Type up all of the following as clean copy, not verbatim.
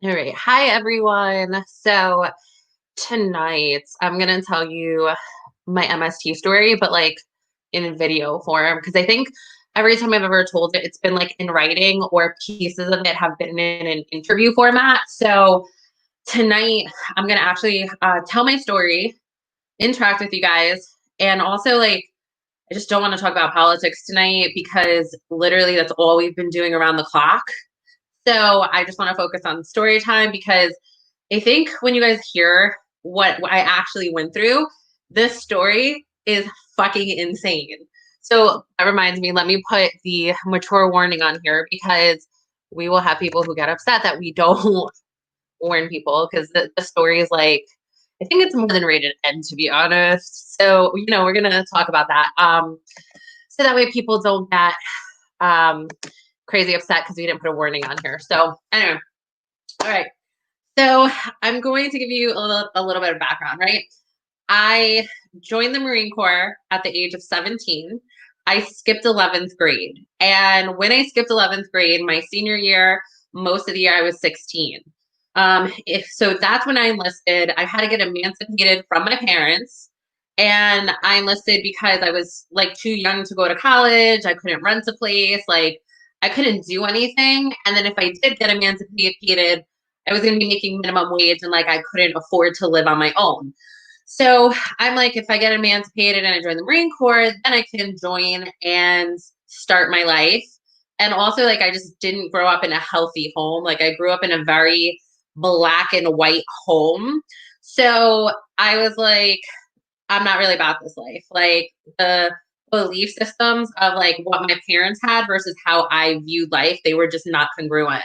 All right. Hi, everyone. So tonight I'm going to tell you my MST story, but like in video form, because I think every time I've ever told it, it's been like in writing or pieces of it have been in an interview format. So tonight I'm going to actually tell my story, interact with you guys, and also like I just don't want to talk about politics tonight because literally that's all we've been doing around the clock. So I just want to focus on story time because I think when you guys hear what I actually went through, this story is fucking insane. So that reminds me, let me put the mature warning on here because we will have people who get upset that we don't warn people because the story is like, I think it's more than rated N to be honest. So, we're going to talk about that. So that way people don't get um, crazy upset because we didn't put a warning on here. So anyway, all right. So I'm going to give you a little bit of background, right? I joined the Marine Corps at the age of 17. I skipped 11th grade. And when I skipped 11th grade, my senior year, most of the year I was 16. If so, that's when I enlisted. I had to get emancipated from my parents. And I enlisted because I was like too young to go to college. I couldn't rent a place. Like I couldn't do anything. And then if I did get emancipated, I was going to be making minimum wage and like I couldn't afford to live on my own. So I'm like, if I get emancipated and I join the Marine Corps, then I can join and start my life. And also, like, I just didn't grow up in a healthy home. Like, I grew up in a very black and white home. So I was like, I'm not really about this life. Like, the belief systems of like what my parents had versus how I viewed life, they were just not congruent.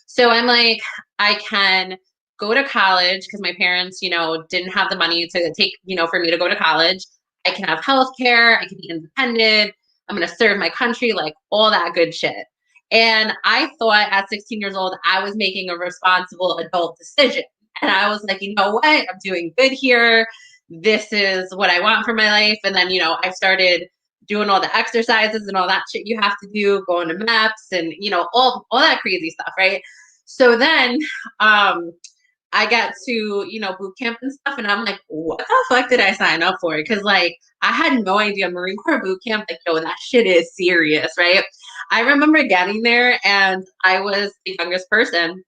So I'm like, I can go to college because my parents, didn't have the money to take, for me to go to college. I can have health care. I can be independent. I'm going to serve my country, like all that good shit. And I thought at 16 years old, I was making a responsible adult decision. And I was like, you know what? I'm doing good here. This is what I want for my life. And then, I started doing all the exercises and all that shit you have to do, going to maps and, all that crazy stuff, right? So then I got to, boot camp and stuff. And I'm like, what the fuck did I sign up for? Because like I had no idea Marine Corps boot camp, like, yo, that shit is serious, right? I remember getting there and I was the youngest person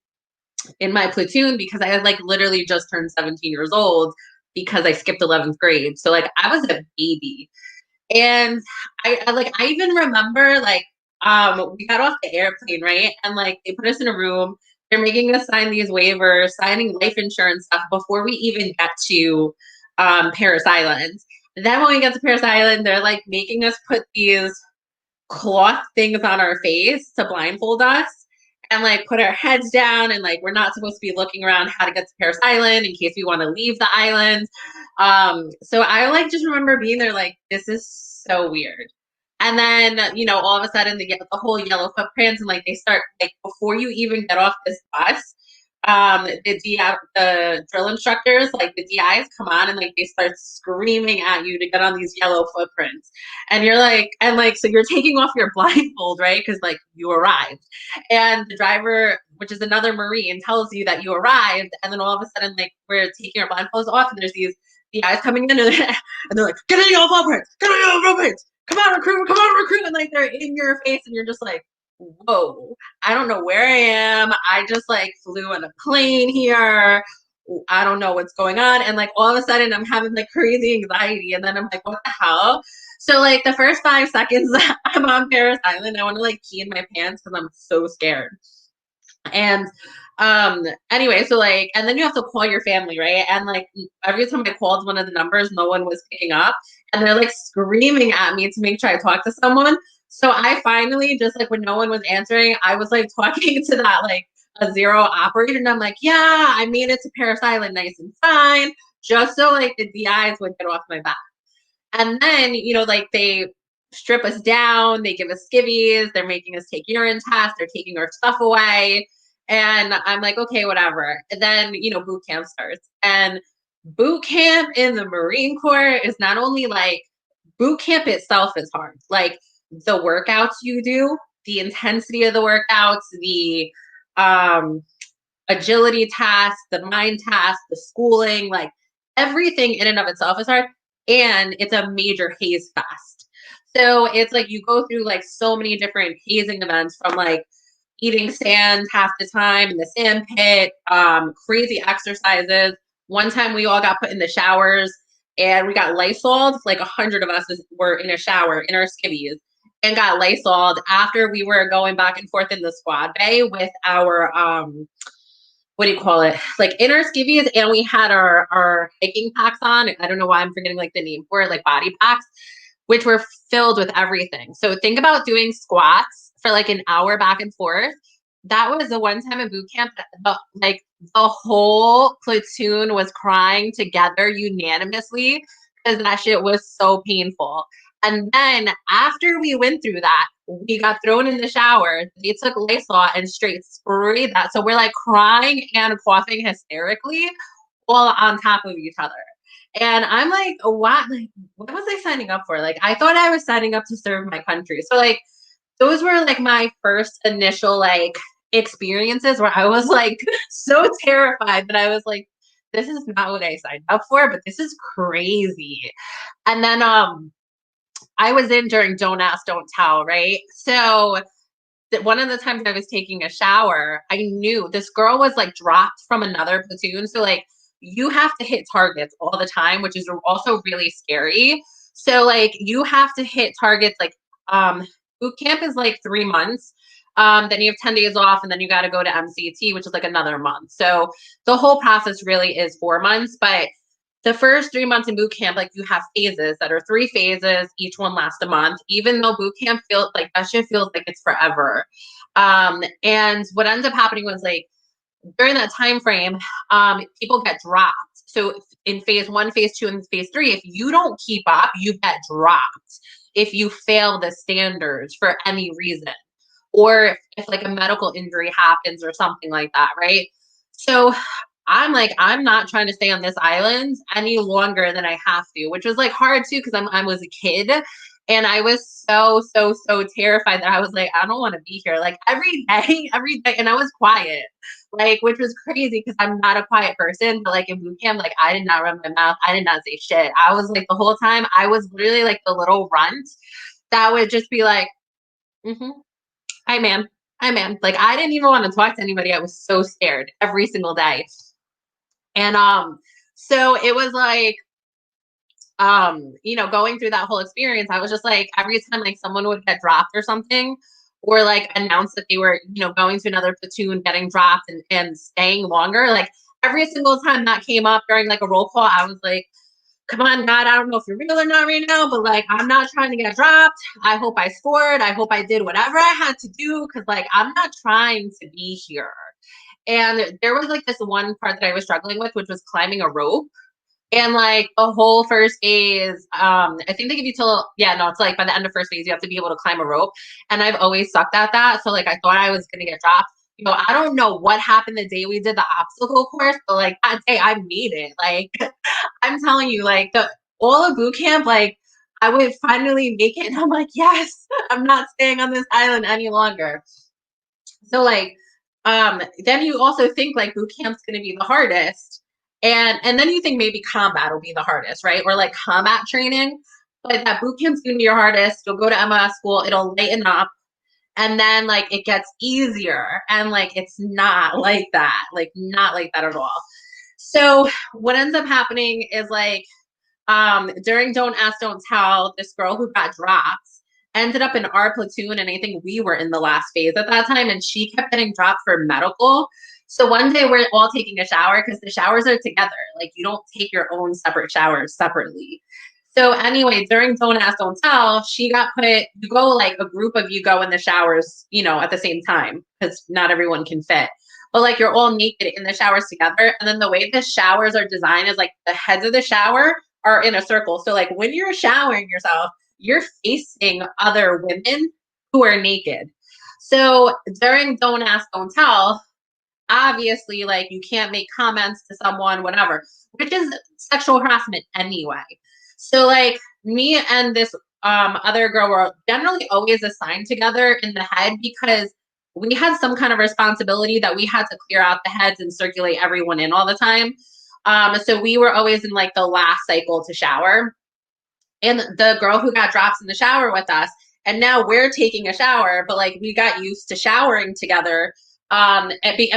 in my platoon because I had like literally just turned 17 years old because I skipped 11th grade. So like I was a baby. And I even remember like we got off the airplane, right? And like they put us in a room. They're making us sign these waivers, signing life insurance stuff before we even get to Paris Island. And then when we get to Paris Island, they're like making us put these cloth things on our face to blindfold us and like put our heads down and like we're not supposed to be looking around how to get to Paris Island in case we want to leave the island. So I like just remember being there like this is so weird. And then, all of a sudden they get the whole yellow footprints and like they start like before you even get off this bus, the drill instructors, like the DIs come on and like they start screaming at you to get on these yellow footprints. And you're like, and like, so you're taking off your blindfold, right? Because like you arrived. And the driver, which is another Marine, tells you that you arrived. And then all of a sudden, like, we're taking our blindfolds off and there's these DIs coming in and they're like, get on your footprints, get on your footprints, come on, recruit. And like they're in your face and you're just like, whoa, I don't know where I am. I just like flew on a plane here. I don't know what's going on. And like all of a sudden I'm having like crazy anxiety. And then I'm like, what the hell? So like the first 5 seconds I'm on Paris Island, I want to like pee in my pants because I'm so scared. And anyway, so like and then you have to call your family, right? And like every time I called one of the numbers, no one was picking up. And they're like screaming at me to make sure I talk to someone. So I finally just like when no one was answering, I was like talking to that like a zero operator, and I'm like, yeah, I made it to Paris Island nice and fine, just so like the DIs would get off my back. And then, like they strip us down, they give us skivvies, they're making us take urine tests, they're taking our stuff away. And I'm like, okay, whatever. And then, boot camp starts. And boot camp in the Marine Corps is not only like boot camp itself is hard. Like the workouts you do, the intensity of the workouts, the agility tasks, the mind tasks, the schooling, like everything in and of itself is hard. And it's a major haze fast. So it's like you go through like so many different hazing events from like eating sand half the time in the sand pit, crazy exercises. One time we all got put in the showers and we got Lysoled. Like 100 of us were in a shower in our skivvies and got Lysoled after we were going back and forth in the squad bay with our what do you call it? Like in our skivvies, and we had our hiking packs on. I don't know why I'm forgetting like the name for it, like body packs, which were filled with everything. So think about doing squats for like an hour back and forth. That was the one time in boot camp that the whole platoon was crying together unanimously because that shit was so painful. And then after we went through that, we got thrown in the shower. They took Lysol and straight sprayed that. So we're like crying and coughing hysterically all on top of each other. And I'm like, what? Like, what was I signing up for? Like, I thought I was signing up to serve my country. So like, those were like my first initial like experiences where I was like so terrified that I was like, this is not what I signed up for, but this is crazy. And then I was in during Don't Ask, Don't Tell, right? So one of the times I was taking a shower, I knew this girl was like dropped from another platoon. So like you have to hit targets all the time, which is also really scary. So like you have to hit targets like boot camp is like 3 months. Then you have 10 days off and then you got to go to MCT, which is like another month. So the whole process really is 4 months, but the first 3 months in boot camp, like you have phases that are 3 phases, each one lasts a month, even though boot camp feels like that shit feels like it's forever. And what ends up happening was like during that time frame, people get dropped. So in phase 1, phase 2, and phase 3, if you don't keep up, you get dropped if you fail the standards for any reason, or if like a medical injury happens or something like that, right? So I'm like, I'm not trying to stay on this island any longer than I have to, which was like hard too, because I was a kid and I was so terrified that I was like, I don't want to be here. Like every day, and I was quiet, like, which was crazy because I'm not a quiet person. But like in boot camp, like I did not run my mouth, I did not say shit. I was like the whole time, I was literally like the little runt that would just be like, mm-hmm, hi ma'am, hi ma'am. Like I didn't even want to talk to anybody. I was so scared every single day. And so it was like, going through that whole experience, I was just like, every time like someone would get dropped or something, or like announce that they were, going to another platoon, getting dropped and staying longer, like every single time that came up during like a roll call, I was like, come on, God, I don't know if you're real or not right now, but like, I'm not trying to get dropped. I hope I scored. I hope I did whatever I had to do. Cause like, I'm not trying to be here. And there was like this one part that I was struggling with, which was climbing a rope. And like the whole first phase, I think they give you till, yeah, no, it's like by the end of first phase, you have to be able to climb a rope. And I've always sucked at that. So like I thought I was gonna get dropped. I don't know what happened the day we did the obstacle course, but like that day I made it. Like I'm telling you, like the all of boot camp, like I would finally make it. And I'm like, yes, I'm not staying on this island any longer. So like, then you also think like boot camp's going to be the hardest, and then you think maybe combat will be the hardest, right? Or like combat training, but that boot camp's going to be your hardest. You'll go to MLS school, it'll lighten up, and then like it gets easier, and like it's not like that, like not like that at all. So what ends up happening is like during Don't Ask, Don't Tell, this girl who got dropped ended up in our platoon, and I think we were in the last phase at that time, and she kept getting dropped for medical. So one day we're all taking a shower because the showers are together. Like you don't take your own separate showers separately. So anyway, during Don't Ask, Don't Tell, she got put, you go like a group of you go in the showers, at the same time because not everyone can fit. But like you're all naked in the showers together. And then the way the showers are designed is like the heads of the shower are in a circle. So like when you're showering yourself, you're facing other women who are naked. So during Don't Ask, Don't Tell, obviously, like you can't make comments to someone, whatever, which is sexual harassment anyway. So like me and this other girl were generally always assigned together in the head because we had some kind of responsibility that we had to clear out the heads and circulate everyone in all the time. So we were always in like the last cycle to shower. And the girl who got drops in the shower with us, and now we're taking a shower, but like we got used to showering together. And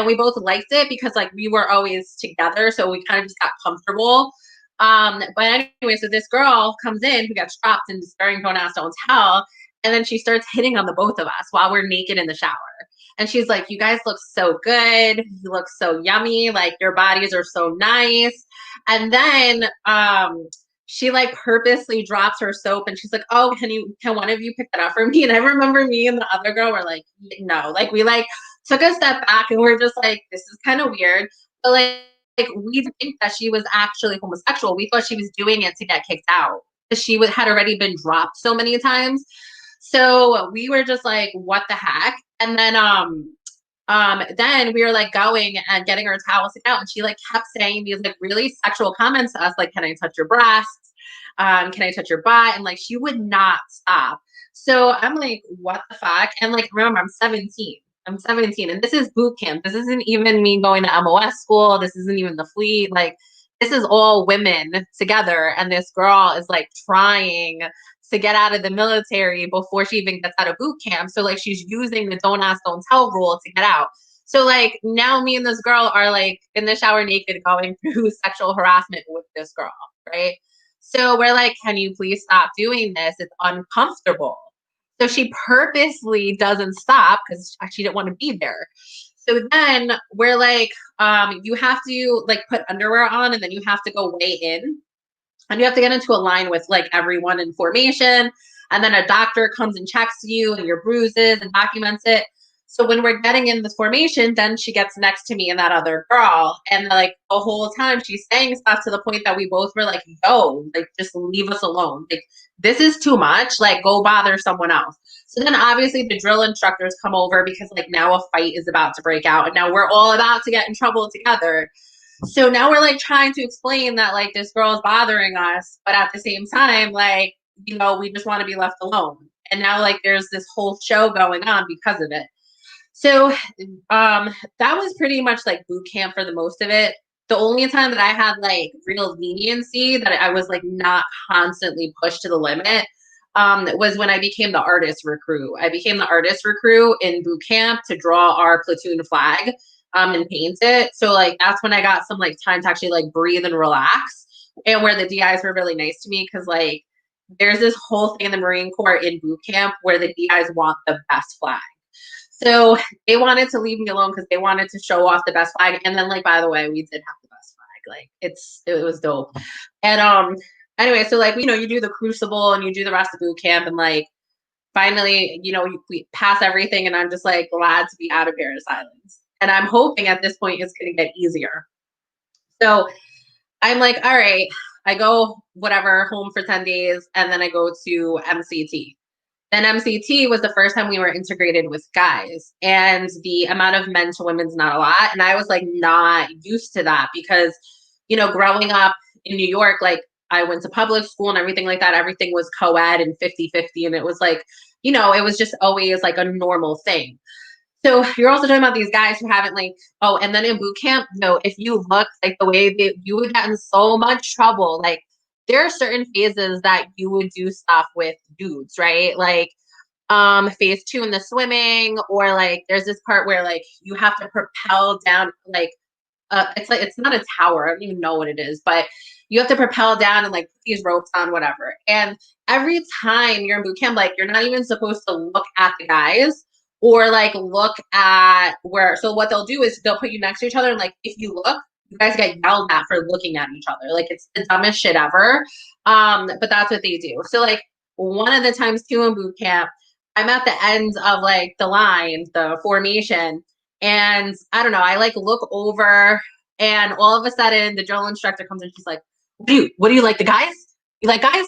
we both liked it because like we were always together, so we kind of just got comfortable. But anyway, so this girl comes in who gets dropped and during Don't Ask, Don't Tell, and then she starts hitting on the both of us while we're naked in the shower. And she's like, "You guys look so good. You look so yummy. Like your bodies are so nice." And then she like purposely drops her soap and she's like, "Oh, can one of you pick that up for me?" And I remember me and the other girl were like, "No." Like we like took a step back and we're just like, "This is kind of weird." But like we didn't think that she was actually homosexual. We thought she was doing it to get kicked out because she had already been dropped so many times. So we were just like, "What the heck?" And then we were like going and getting her towels to get out, and she like kept saying these like really sexual comments to us, like, "Can I touch your breasts? Can I touch your butt?" And like she would not stop. So I'm like, "What the fuck?" And like, remember, I'm 17. I'm 17, and this is boot camp. This isn't even me going to MOS school. This isn't even the fleet. Like, this is all women together, and this girl is like trying to get out of the military before she even gets out of boot camp. So like she's using the don't ask, don't tell rule to get out. So like now me and this girl are like in the shower naked going through sexual harassment with this girl, right? So we're like, "Can you please stop doing this? It's uncomfortable." So she purposely doesn't stop because she didn't want to be there. So then we're like, you have to like put underwear on and then you have to go weigh in and you have to get into a line with like everyone in formation. And then a doctor comes and checks you and your bruises and documents it. So when we're getting in this formation, then she gets next to me and that other girl. And like the whole time she's saying stuff to the point that we both were like, "Yo, like just leave us alone. Like this is too much. Like go bother someone else." So then obviously the drill instructors come over because like now a fight is about to break out and now we're all about to get in trouble together. So now we're like trying to explain that like this girl is bothering us, but at the same time, like, we just want to be left alone. And now like there's this whole show going on because of it. So that was pretty much like boot camp for the most of it. The only time that I had like real leniency that I was like not constantly pushed to the limit was when I became the artist recruit. I became the artist recruit in boot camp to draw our platoon flag and paint it. So like that's when I got some like time to actually like breathe and relax. And where the DIs were really nice to me because like there's this whole thing in the Marine Corps in boot camp where the DIs want the best flag. So they wanted to leave me alone because they wanted to show off the best flag. And then like, by the way, we did have the best flag. Like it was dope. And anyway, so like, you do the crucible and you do the rest of boot camp and like finally, we pass everything and I'm just like glad to be out of Paris Islands. And I'm hoping at this point it's gonna get easier. So I'm like, all right, I go whatever home for 10 days and then I go to MCT. Then MCT was the first time we were integrated with guys, and the amount of men to women's not a lot. And I was like not used to that because, growing up in New York, like I went to public school and everything like that. Everything was co-ed and 50-50. And it was like, it was just always like a normal thing. So you're also talking about these guys who haven't like, oh, and then in boot camp, no, if you look like the way that you would get in so much trouble, like there are certain phases that you would do stuff with dudes, right? Like phase 2 in the swimming, or like there's this part where like you have to propel down like it's not a tower, I don't even know what it is, but you have to propel down and like put these ropes on, whatever. And every time you're in boot camp, like you're not even supposed to look at the guys or like look at where. So what they'll do is they'll put you next to each other, and like if you look, you guys get yelled at for looking at each other. Like it's the dumbest shit ever. But that's what they do. So like one of the times too in boot camp, I'm at the end of like the line, the formation, and I don't know, I like look over and all of a sudden the drill instructor comes in. She's like, what do you like the guys? You like guys?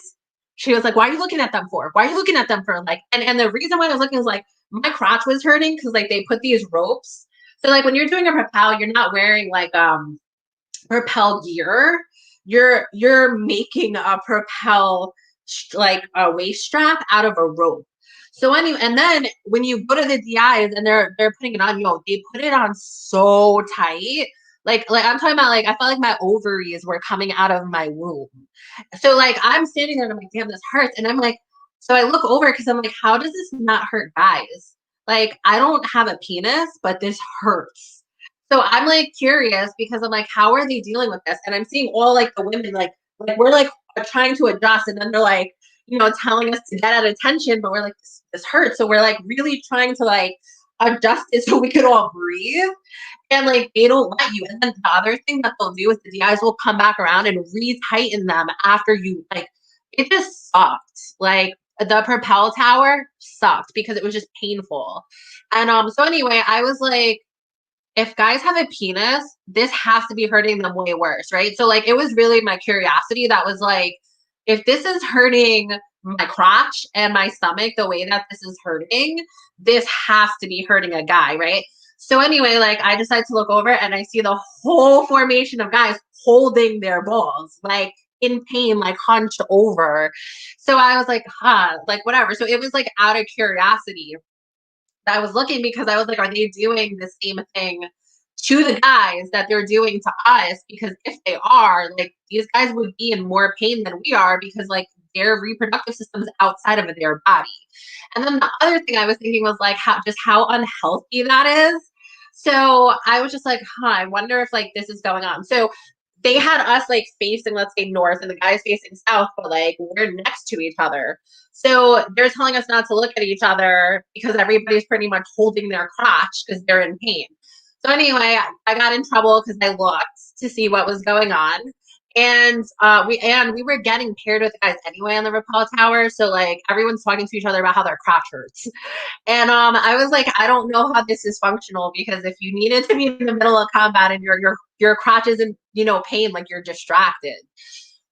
She was like, "Why are you looking at them for? Why are you looking at them for?" Like, and the reason why I was looking was like my crotch was hurting because like they put these ropes. So like when you're doing a propel, you're not wearing like propel gear. You're making a propel like a waist strap out of a rope. So anyway, and then when you go to the DIs and they're putting it on, they put it on so tight. Like I'm talking about, like I felt like my ovaries were coming out of my womb. So like I'm standing there and I'm like, damn, this hurts. And I'm like, so I look over because I'm like, how does this not hurt guys? Like I don't have a penis, but this hurts. So I'm like curious because I'm like, how are they dealing with this? And I'm seeing all like the women like we're like trying to adjust, and then they're like, telling us to get out of tension, but we're like, this hurts. So we're like really trying to like adjust it so we could all breathe. And like they don't let you. And then the other thing that they'll do is the DIs will come back around and re-tighten them after you like it just sucked. Like the Propel Tower sucked because it was just painful. And so anyway, I was like, if guys have a penis, this has to be hurting them way worse, right? So like it was really my curiosity that was like, if this is hurting my crotch and my stomach the way that this is hurting, this has to be hurting a guy, right? So anyway, like I decided to look over and I see the whole formation of guys holding their balls, like in pain, like hunched over. So I was like, like whatever. So it was like out of curiosity I was looking because I was like, are they doing the same thing to the guys that they're doing to us? Because if they are, like these guys would be in more pain than we are because like their reproductive system's outside of their body. And then the other thing I was thinking was like how unhealthy that is. So I was just like, I wonder if like this is going on. So they had us like facing, let's say, north and the guys facing south, but like we're next to each other. So they're telling us not to look at each other because everybody's pretty much holding their crotch because they're in pain. So anyway, I got in trouble because I looked to see what was going on. And we were getting paired with guys anyway on the rappel tower. So like everyone's talking to each other about how their crotch hurts. And I was like, I don't know how this is functional because if you needed to be in the middle of combat and your crotch is in pain, like you're distracted.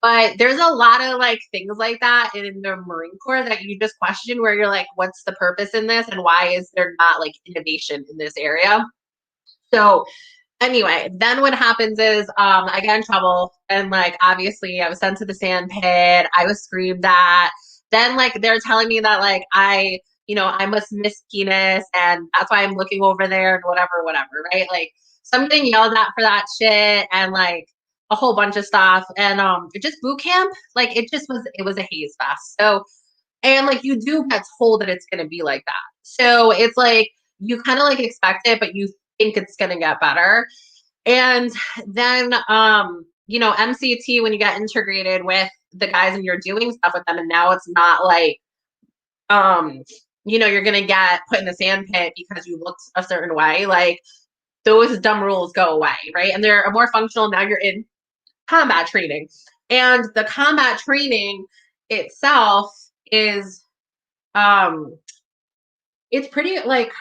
But there's a lot of like things like that in the Marine Corps that you just question where you're like, what's the purpose in this and why is there not like innovation in this area? So anyway, then what happens is I get in trouble and like obviously I was sent to the sand pit. I was screamed at. Then like they're telling me that like I must miss penis and that's why I'm looking over there and whatever, right? Like so I'm getting yelled at for that shit and like a whole bunch of stuff. And just boot camp, like it was a haze fest. So and like you do get told that it's gonna be like that. So it's like you kind of like expect it, but you think it's gonna get better. And then MCT when you get integrated with the guys and you're doing stuff with them, and now it's not like you're gonna get put in the sand pit because you looked a certain way. Like those dumb rules go away, right? And they're more functional now. You're in combat training, and the combat training itself is it's pretty like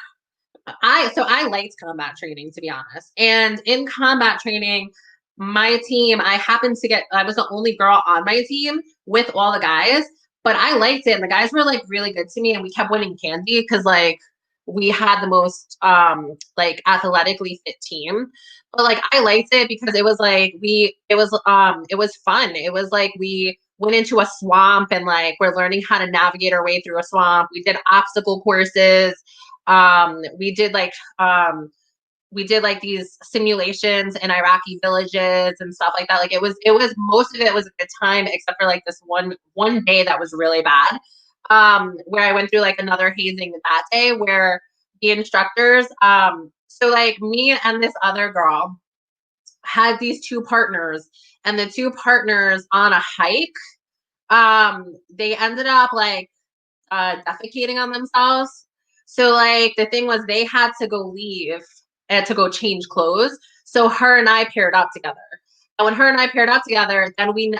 I liked combat training to be honest. And in combat training, my team, I was the only girl on my team with all the guys, but I liked it. And the guys were like really good to me and we kept winning candy because like we had the most like athletically fit team. But like I liked it because it was like it was fun. It was like we went into a swamp and like we're learning how to navigate our way through a swamp. We did obstacle courses. We did like these simulations in Iraqi villages and stuff like that. Like it was most of it was a good time, except for like this one day that was really bad. Where I went through like another hazing that day where the instructors, so like me and this other girl had these two partners, and the two partners on a hike, they ended up like defecating on themselves. So like the thing was they had to go leave and to go change clothes. So her and I paired up together. And when her and I paired up together, then we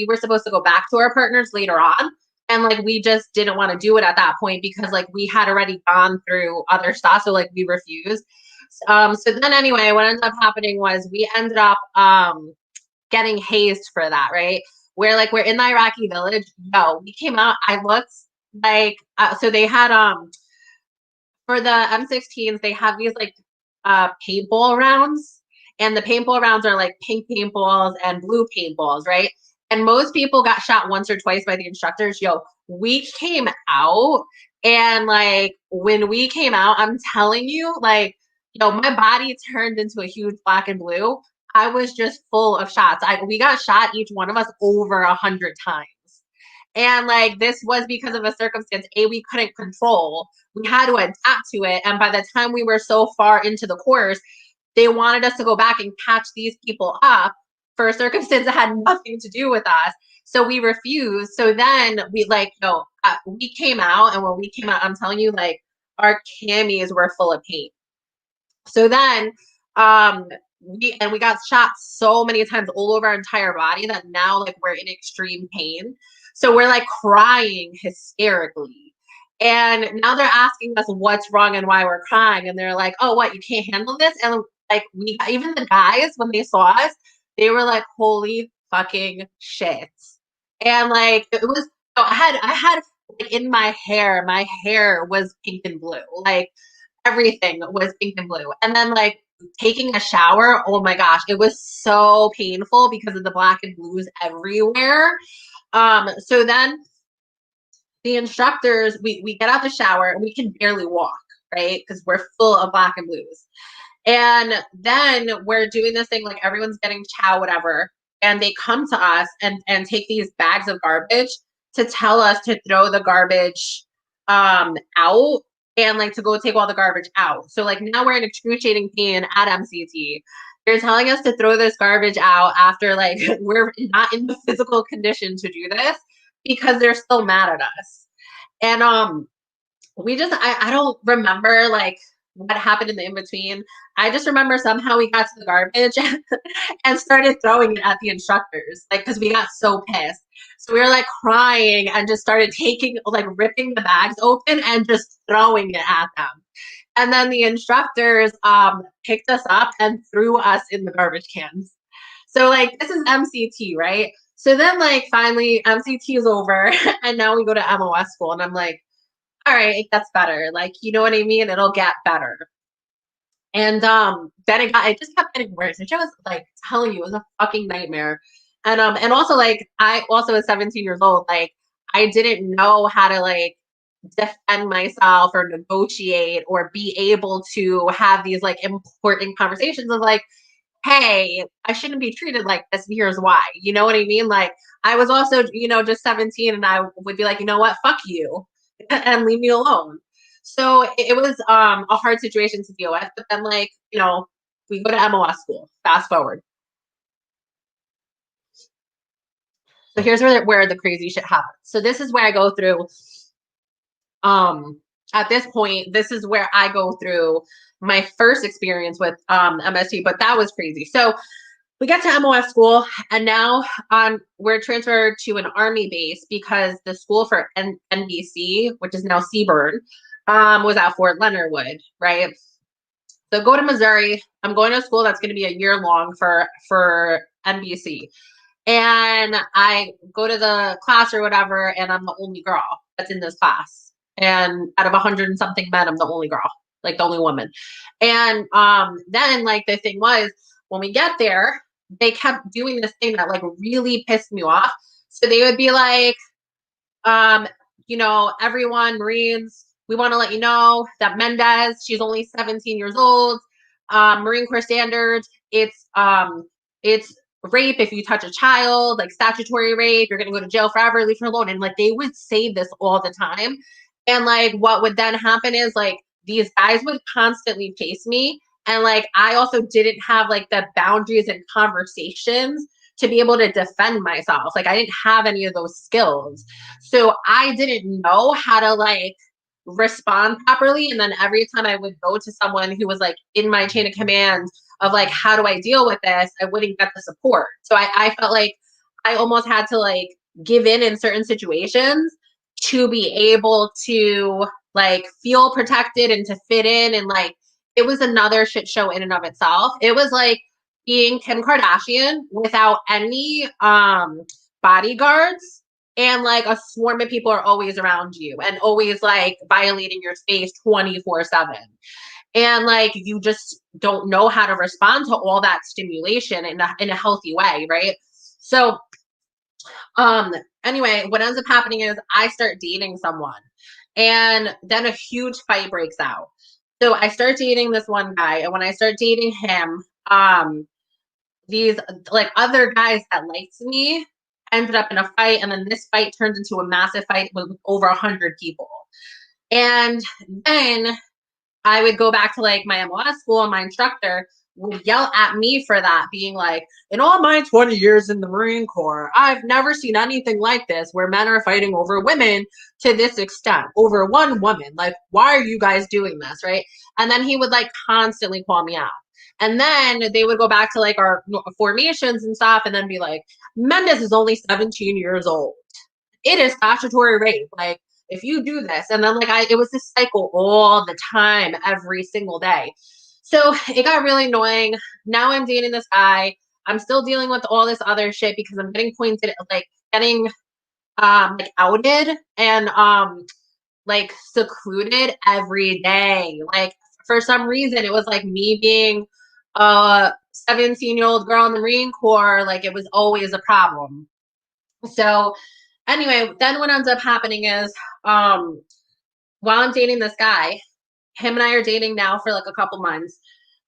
were supposed to go back to our partners later on. And like we just didn't want to do it at that point because like we had already gone through other stuff. So like we refused. So then anyway, what ended up happening was we ended up getting hazed for that, right? Where like we're in the Iraqi village. No, we came out. I looked like so they had for the M16s they have these like paintball rounds, and the paintball rounds are like pink paintballs and blue paintballs, right? And most people got shot once or twice by the instructors. We came out And like when we came out, I'm telling you, like, my body turned into a huge black and blue. I was just full of shots. We got shot, each one of us, over 100 times. And like this was because of a circumstance we couldn't control. We had to adapt to it. And by the time we were so far into the course, they wanted us to go back and catch these people up for a circumstance that had nothing to do with us. So we refused. So then we like, we came out, and when we came out, I'm telling you, like our camis were full of paint. So then, we got shot so many times all over our entire body that now like we're in extreme pain. So we're like crying hysterically. And now they're asking us what's wrong and why we're crying. And they're like, oh, what, you can't handle this? And like even the guys, when they saw us, they were like, holy fucking shit. And like it was I had like in my hair was pink and blue. Like everything was pink and blue. And then like taking a shower, oh my gosh, it was so painful because of the black and blues everywhere. So then the instructors, we get out the shower and we can barely walk, right? Because we're full of black and blues. And then we're doing this thing like everyone's getting chow, whatever. And they come to us and take these bags of garbage to tell us to throw the garbage out and like to go take all the garbage out. So like now we're in excruciating pain at MCT. They're telling us to throw this garbage out after like we're not in the physical condition to do this because they're still mad at us. And we just I don't remember like what happened in the in between. I just remember somehow we got to the garbage and started throwing it at the instructors, like because we got so pissed. So we were like crying and just started taking like ripping the bags open and just throwing it at them. And then the instructors picked us up and threw us in the garbage cans. So like this is MCT, right? So then like finally MCT is over and now we go to MOS school and I'm like, all right, it gets better. Like, you know what I mean? It'll get better. And then it just kept getting worse. And I was like telling you, it was a fucking nightmare. And also like I also was 17 years old, like I didn't know how to like defend myself or negotiate or be able to have these like important conversations of like, hey, I shouldn't be treated like this. Here's why. You know what I mean? Like I was also, just 17 and I would be like, you know what, fuck you and leave me alone. So it was a hard situation to deal with. But then like, we go to MOS school. Fast forward. So here's where the crazy shit happens. So this is where I go through at this point, this is where I go through my first experience with MST, but that was crazy. So we get to MOS school, and now we're transferred to an Army base because the school for NBC, which is now Seaburn, was at Fort Leonard Wood, right? So go to Missouri. I'm going to a school that's going to be a year long for NBC. And I go to the class or whatever, and I'm the only girl that's in this class. And out of 100 and something men, I'm the only girl, like the only woman. And then like the thing was, when we get there, they kept doing this thing that like really pissed me off. So they would be like, everyone, Marines, we want to let you know that Mendez, she's only 17 years old. Marine Corps standards, it's rape if you touch a child, like statutory rape, you're gonna go to jail forever, leave her alone. And like they would say this all the time. And like what would then happen is like these guys would constantly chase me. And like I also didn't have like the boundaries and conversations to be able to defend myself. Like I didn't have any of those skills. So I didn't know how to like respond properly. And then every time I would go to someone who was like in my chain of command of like, how do I deal with this? I wouldn't get the support. So I felt like I almost had to like give in certain situations to be able to like feel protected and to fit in. And like, it was another shit show in and of itself. It was like being Kim Kardashian without any bodyguards, and like a swarm of people are always around you and always like violating your space 24/7. And like you just don't know how to respond to all that stimulation in a healthy way, right? So anyway, what ends up happening is I start dating someone. And then a huge fight breaks out. So I start dating this one guy, and when I start dating him, these like other guys that liked me ended up in a fight, and then this fight turned into a massive fight with over 100 people. And then I would go back to like my MLS school, and my instructor would yell at me for that, being like, in all my 20 years in the Marine Corps, I've never seen anything like this where men are fighting over women to this extent, over one woman. Like, why are you guys doing this? Right. And then he would like constantly call me out. And then they would go back to like our formations and stuff and then be like, Mendes is only 17 years old. It is statutory rape. Like, if you do this, and then like it was this cycle all the time, every single day. So it got really annoying. Now I'm dating this guy. I'm still dealing with all this other shit because I'm getting pointed, like getting like outed and like secluded every day. Like for some reason, it was like me being a 17-year-old girl in the Marine Corps. Like it was always a problem. So anyway, then what ends up happening is while I'm dating this guy, him and I are dating now for like a couple months.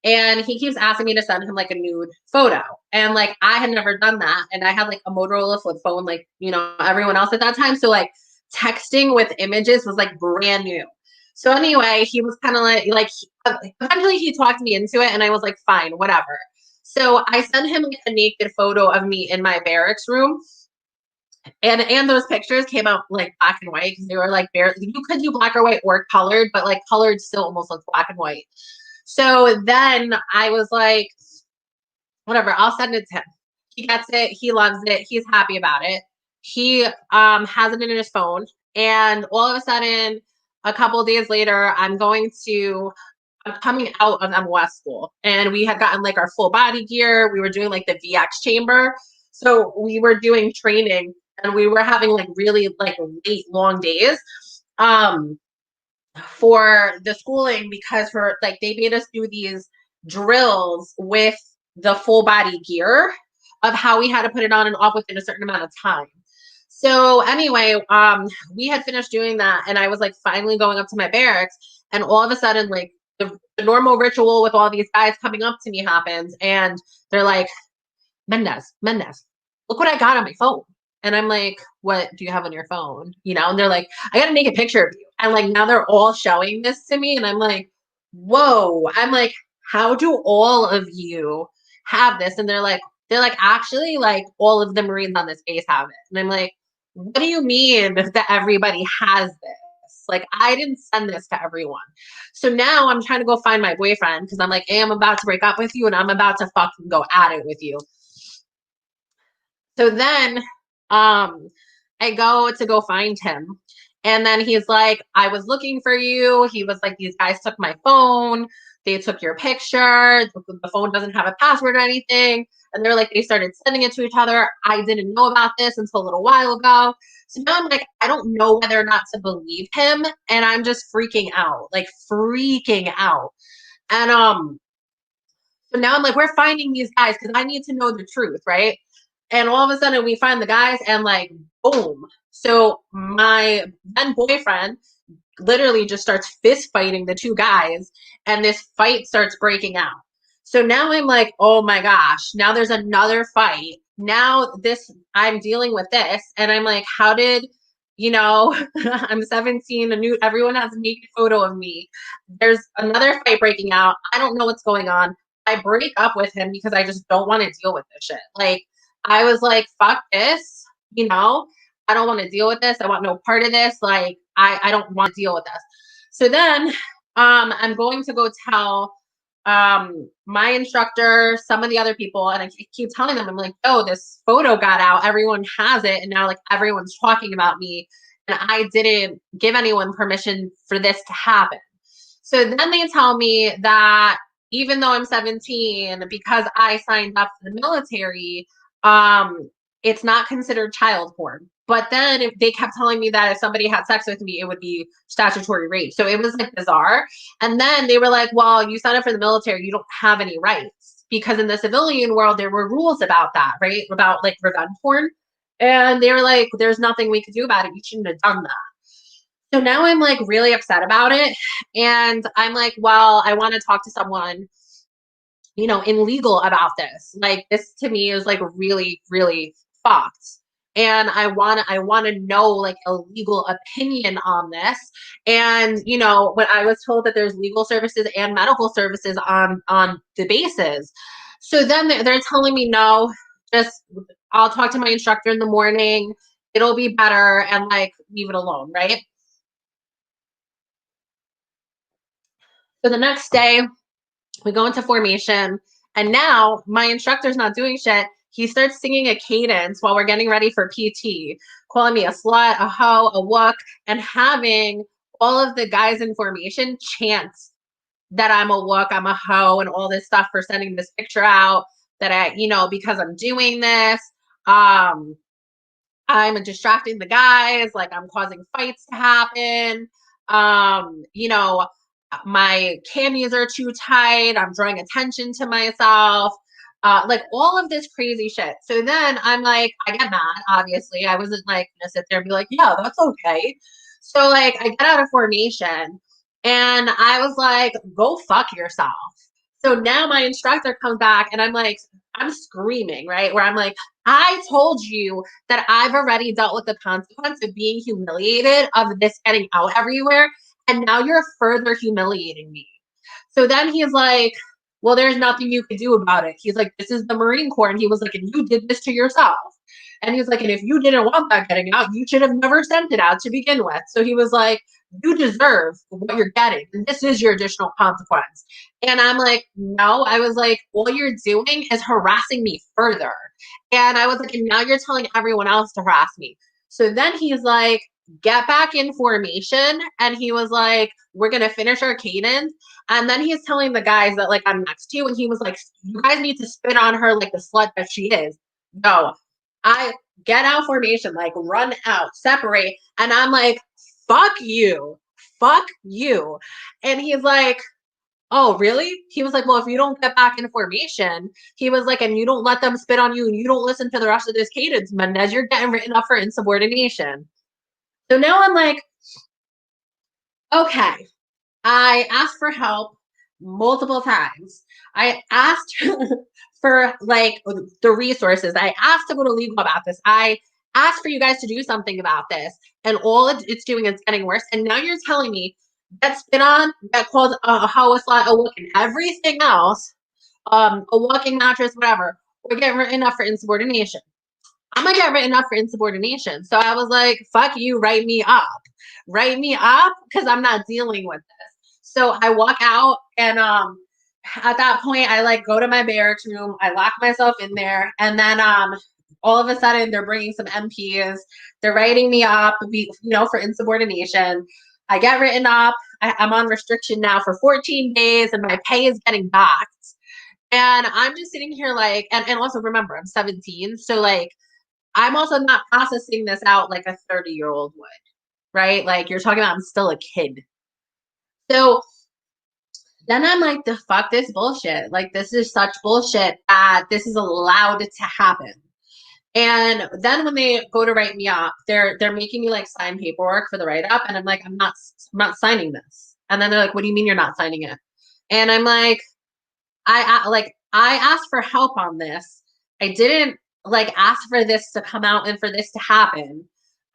And he keeps asking me to send him like a nude photo. And like I had never done that. And I had like a Motorola flip phone, like, you know, everyone else at that time. So like texting with images was like brand new. So anyway, he was kind of like eventually he talked me into it and I was like, fine, whatever. So I sent him like a naked photo of me in my barracks room. And those pictures came out like black and white because they were like bare. You could do black or white or colored, but like colored still almost looks black and white. So then I was like, whatever, I'll send it to him. He gets it, he loves it, he's happy about it. He has it in his phone, and all of a sudden, a couple of days later, I'm coming out of MOS school, and we had gotten like our full body gear. We were doing like the VX chamber, so we were doing training, and we were having like really like late long days. For the schooling because for like they made us do these drills with the full body gear of how we had to put it on and off within a certain amount of time. So anyway, we had finished doing that and I was like finally going up to my barracks and all of a sudden like the normal ritual with all these guys coming up to me happens and they're like, Mendes, look what I got on my phone. And I'm like, what do you have on your phone? You know, and they're like, I got to make a picture of you. And like, now they're all showing this to me. And I'm like, whoa. I'm like, how do all of you have this? And they're like, actually, like all of the Marines on this base have it. And I'm like, what do you mean that everybody has this? Like, I didn't send this to everyone. So now I'm trying to go find my boyfriend because I'm like, hey, I'm about to break up with you and I'm about to fucking go at it with you. So then I go find him. And then he's like, I was looking for you. He was like, these guys took my phone. They took your picture. The phone doesn't have a password or anything. And they're like, they started sending it to each other. I didn't know about this until a little while ago. So now I'm like, I don't know whether or not to believe him. And I'm just freaking out, like freaking out. And so now I'm like, we're finding these guys because I need to know the truth, right? And all of a sudden we find the guys and like, boom. So my then boyfriend literally just starts fist fighting the two guys and this fight starts breaking out. So now I'm like, oh my gosh, now there's another fight. Now I'm dealing with this. And I'm like, how did, you know, I'm 17, everyone has a naked photo of me. There's another fight breaking out. I don't know what's going on. I break up with him because I just don't want to deal with this shit. Like, I was like, fuck this, you know, I don't want to deal with this. I want no part of this. Like, I don't want to deal with this. So then I'm going to go tell my instructor, some of the other people, and I keep telling them, I'm like, oh, this photo got out. Everyone has it. And now like everyone's talking about me. And I didn't give anyone permission for this to happen. So then they tell me that even though I'm 17, because I signed up for the military, it's not considered child porn. But then if they kept telling me that if somebody had sex with me, it would be statutory rape. So it was like bizarre. And then they were like, well, you signed up for the military, you don't have any rights. Because in the civilian world, there were rules about that, right? About like revenge porn. And they were like, there's nothing we could do about it. You shouldn't have done that. So now I'm like really upset about it. And I'm like, well, I want to talk to someone, in legal about this. Like this to me is like really, really fucked. And I want to know like a legal opinion on this. And when I was told that there's legal services and medical services on the bases. So then they're telling me no, just I'll talk to my instructor in the morning. It'll be better and like leave it alone, right? So the next day we go into formation, and now my instructor's not doing shit. He starts singing a cadence while we're getting ready for PT, calling me a slut, a hoe, a wook, and having all of the guys in formation chant that I'm a wook, I'm a hoe, and all this stuff for sending this picture out that because I'm doing this. Um, I'm distracting the guys, like I'm causing fights to happen. Um, you know, my camis are too tight. I'm drawing attention to myself. Like all of this crazy shit. So then I'm like, I get mad, obviously. I wasn't like gonna sit there and be like, yeah, that's okay. So like I get out of formation and I was like, go fuck yourself. So now my instructor comes back and I'm like, I'm screaming, right? Where I'm like, I told you that I've already dealt with the consequence of being humiliated, of this getting out everywhere, and now you're further humiliating me. So then he's like, well, there's nothing you can do about it. He's like, this is the Marine Corps. And he was like, and you did this to yourself. And he was like, and if you didn't want that getting out, you should have never sent it out to begin with. So he was like, you deserve what you're getting. And this is your additional consequence. And I'm like, no, I was like, all you're doing is harassing me further. And I was like, and now you're telling everyone else to harass me. So then he's like, get back in formation. And he was like, we're going to finish our cadence. And then he's telling the guys that like I'm next to, and he was like, you guys need to spit on her like the slut that she is. No, I get out formation, like run out, separate. And I'm like, fuck you. Fuck you. And he's like, oh, really? He was like, well, if you don't get back in formation, he was like, and you don't let them spit on you and you don't listen to the rest of this cadence, Mendez, you're getting written up for insubordination. So now I'm like, okay, I asked for help multiple times. I asked for like the resources. I asked to go to legal about this. I asked for you guys to do something about this. And all it's doing is getting worse. And now you're telling me that spit on, that called a how a slot, a look, and everything else, a walking mattress, whatever, we're getting written up for insubordination. I'm gonna get written up for insubordination. So I was like, fuck you, write me up. Write me up because I'm not dealing with this. So I walk out and at that point I like go to my barracks room, I lock myself in there, and then all of a sudden they're bringing some MPs, they're writing me up, for insubordination. I get written up. I'm on restriction now for 14 days and my pay is getting docked. And I'm just sitting here like, and also remember, I'm 17. So like I'm also not processing this out like a 30-year-old would, right? Like you're talking about I'm still a kid. So then I'm like, the fuck this bullshit. Like this is such bullshit that this is allowed to happen. And then when they go to write me up, they're making me like sign paperwork for the write up, and I'm like, I'm not signing this. And then they're like, what do you mean you're not signing it? And I'm like, I asked for help on this. I didn't like ask for this to come out and for this to happen.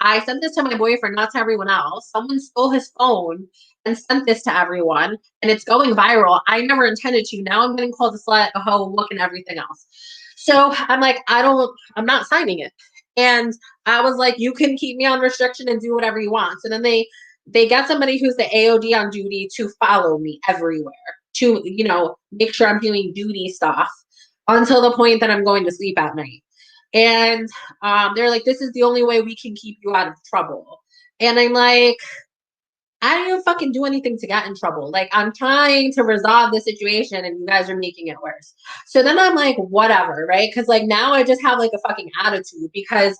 I sent this to my boyfriend, not to everyone else. Someone stole his phone and sent this to everyone, and it's going viral. I never intended to. Now I'm getting called a slut, a hoe, look, and everything else. So I'm like, I'm not signing it. And I was like, you can keep me on restriction and do whatever you want. So then they got somebody who's the AOD on duty to follow me everywhere to, make sure I'm doing duty stuff until the point that I'm going to sleep at night. And they're like, this is the only way we can keep you out of trouble. And I'm like, I didn't even fucking do anything to get in trouble. Like, I'm trying to resolve the situation and you guys are making it worse. So then I'm like, whatever, right? Because, like, now I just have, like, a fucking attitude because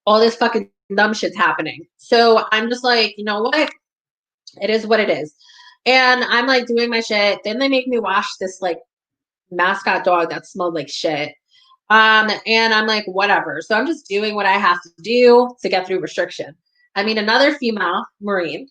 all this fucking dumb shit's happening. So I'm just like, you know what? It is what it is. And I'm, like, doing my shit. Then they make me wash this, like, mascot dog that smelled like shit. And I'm like, whatever. So I'm just doing what I have to do to get through restriction. I meet another female Marine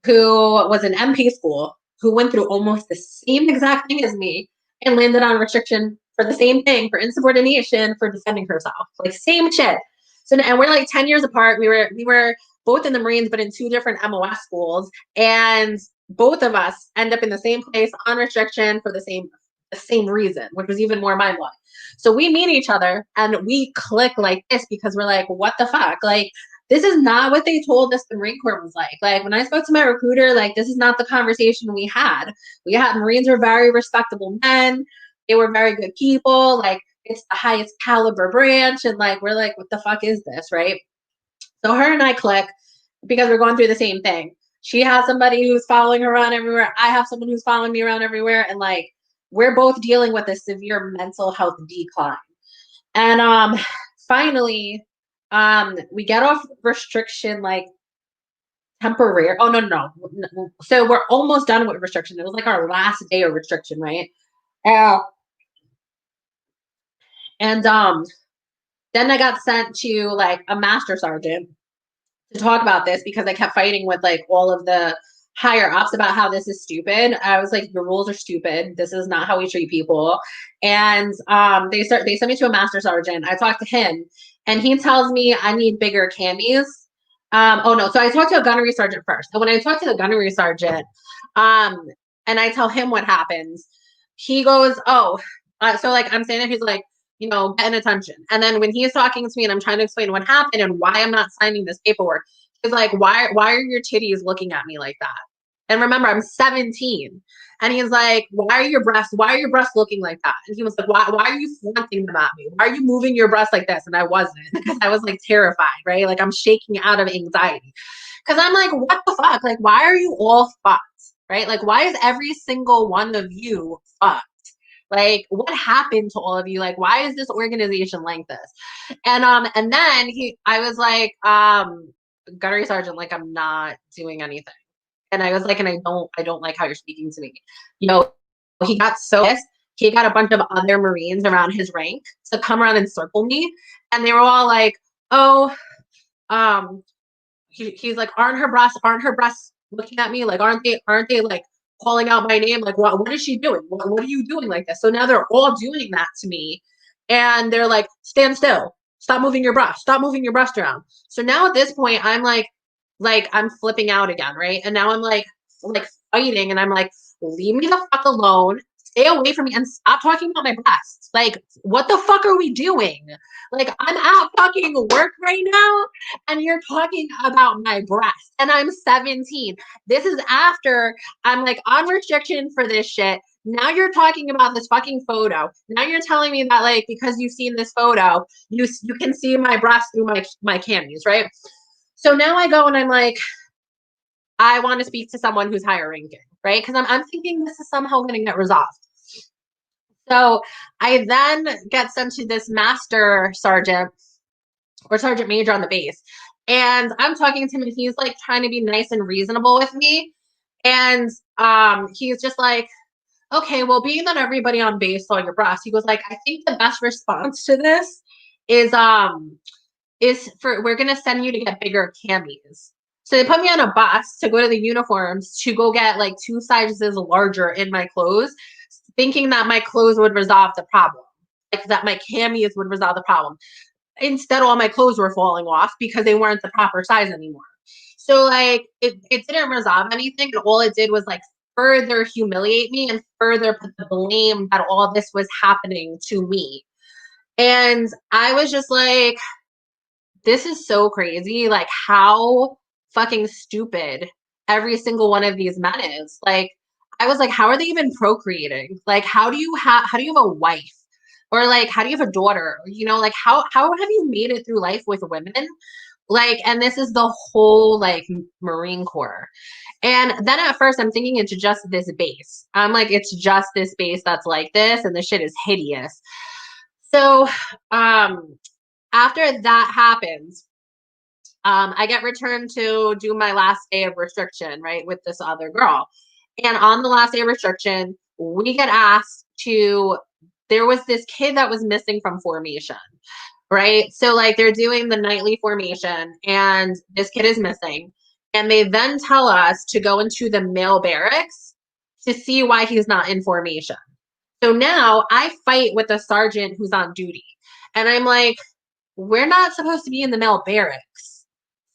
who was in MP school, who went through almost the same exact thing as me and landed on restriction for the same thing, for insubordination, for defending herself. Like same shit. So and we're like 10 years apart. We were both in the Marines, but in two different MOS schools. And both of us end up in the same place on restriction for the same reason, which was even more mind blowing. So we meet each other and we click like this because we're like, what the fuck? Like, this is not what they told us the Marine Corps was like. Like when I spoke to my recruiter, like this is not the conversation we had. Marines were very respectable men. They were very good people. Like it's the highest caliber branch. And like, we're like, what the fuck is this? Right. So her and I click because we're going through the same thing. She has somebody who's following her around everywhere. I have someone who's following me around everywhere. And like, we're both dealing with a severe mental health decline. And finally, we get off restriction like temporary. Oh no. So we're almost done with restriction. It was like our last day of restriction, right? Uh, and then I got sent to like a master sergeant to talk about this because I kept fighting with like all of the higher ups about how this is stupid. I was like, the rules are stupid. This is not how we treat people. And they sent me to a master sergeant. I talked to him and he tells me I need bigger camis. Oh no, so I talked to a gunnery sergeant first. And when I talked to the gunnery sergeant, and I tell him what happens, he goes, oh, so like I'm saying that he's like, getting attention. And then when he's talking to me and I'm trying to explain what happened and why I'm not signing this paperwork, he's like, why are your titties looking at me like that? And remember, I'm 17. And he's like, why are your breasts looking like that? And he was like, why are you flaunting them at me? Why are you moving your breasts like this? And I wasn't, because I was like terrified, right? Like I'm shaking out of anxiety. Because I'm like, what the fuck? Like, why are you all fucked? Right? Like, why is every single one of you fucked? Like, what happened to all of you? Like, why is this organization like this? And then I was like, gunnery sergeant, like, I'm not doing anything. And I was like, and I don't like how you're speaking to me. He got so pissed. He got a bunch of other Marines around his rank to come around and circle me. And they were all like, oh, um, he's like, aren't her breasts looking at me? Like, aren't they like calling out my name? Like, what is she doing? What are you doing like this? So now they're all doing that to me. And they're like, stand still. Stop moving your breast. Stop moving your breast around. So now at this point, I'm like I'm flipping out again, right? And now I'm like fighting, and I'm like, leave me the fuck alone. Stay away from me and stop talking about my breasts. Like, what the fuck are we doing? Like, I'm at fucking work right now, and you're talking about my breasts, and I'm 17. This is after I'm like on restriction for this shit. Now you're talking about this fucking photo. Now you're telling me that like because you've seen this photo, you can see my breasts through my camis, right? So now I go and I'm like, I want to speak to someone who's higher ranking, right? Because I'm thinking this is somehow going to get resolved. So I then get sent to this master sergeant or sergeant major on the base. And I'm talking to him and he's like trying to be nice and reasonable with me. And he's just like, okay, well, being that everybody on base saw your breasts, he goes like, I think the best response to this is we're gonna send you to get bigger camis. So they put me on a bus to go to the uniforms to go get like 2 sizes larger in my clothes, thinking that my clothes would resolve the problem, like that my camis would resolve the problem. Instead, all my clothes were falling off because they weren't the proper size anymore. So like it didn't resolve anything, and all it did was like further humiliate me and further put the blame that all this was happening to me. And I was just like, this is so crazy. Like how fucking stupid every single one of these men is. Like, I was like, how are they even procreating? Like, how do you have a wife? Or like, how do you have a daughter? Like how have you made it through life with women? Like, and this is the whole like Marine Corps. And then at first I'm thinking it's just this base. I'm like, it's just this base that's like this, and the shit is hideous. So after that happens, I get returned to do my last day of restriction, right, with this other girl. And on the last day of restriction, we get asked to, there was this kid that was missing from formation. right? So like they're doing the nightly formation and this kid is missing. And they then tell us to go into the male barracks to see why he's not in formation. So now I fight with the sergeant who's on duty. And I'm like, we're not supposed to be in the male barracks.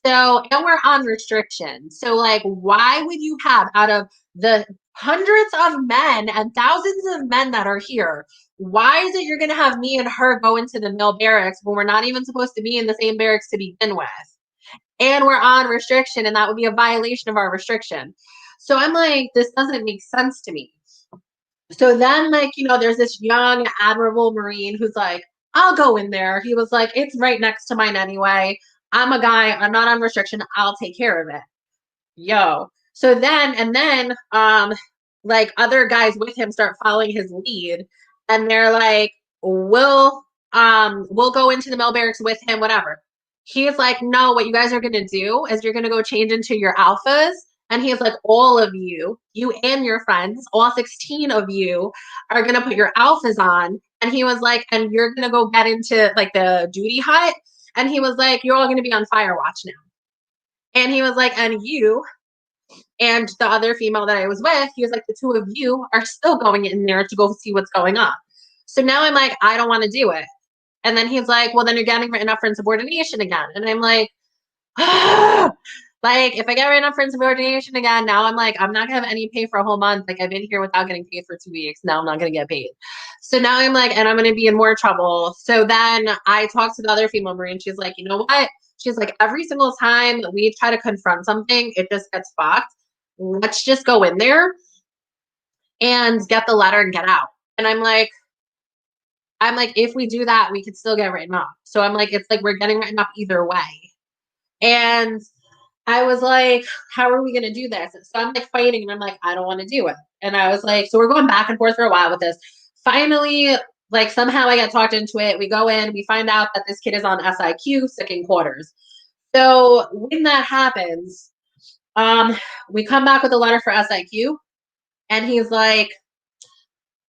So, and we're on restriction. So, like, why would you have out of the hundreds of men and thousands of men that are here, why is it you're going to have me and her go into the male barracks when we're not even supposed to be in the same barracks to begin with? And we're on restriction, and that would be a violation of our restriction. So I'm like, this doesn't make sense to me. So then, like, there's this young, admirable Marine who's like, I'll go in there. He was like, it's right next to mine anyway. I'm a guy. I'm not on restriction. I'll take care of it. Yo. So then, and then, like other guys with him start following his lead, and they're like, we'll go into the male barracks with him, whatever. He's like, no, what you guys are gonna do is you're gonna go change into your alphas. And he's like, all of you and your friends, all 16 of you are gonna put your alphas on. And he was like, and you're gonna go get into like the duty hut. And he was like, you're all gonna be on fire watch now. And he was like, and you and the other female that I was with, he was like, the two of you are still going in there to go see what's going on. So now I'm like, I don't want to do it. And then he's like, well, then you're getting written up for insubordination again. And I'm like, like, if I get written up for insubordination again, now I'm like, I'm not gonna have any pay for a whole month. Like, I've been here without getting paid for 2 weeks. Now I'm not gonna get paid. So now I'm like, and I'm gonna be in more trouble. So then I talked to the other female Marine. She's like, you know what? She's like, every single time we try to confront something, it just gets fucked. Let's just go in there and get the letter and get out. And I'm like, if we do that, we could still get written up. So I'm like, it's like we're getting written up either way. And I was like, how are we going to do this? So I'm like fighting and I'm like, I don't want to do it. And I was like, so we're going back and forth for a while with this. Finally, like somehow I got talked into it. We go in, we find out that this kid is on SIQ, sick in quarters. So when that happens, we come back with a letter for SIQ and he's like,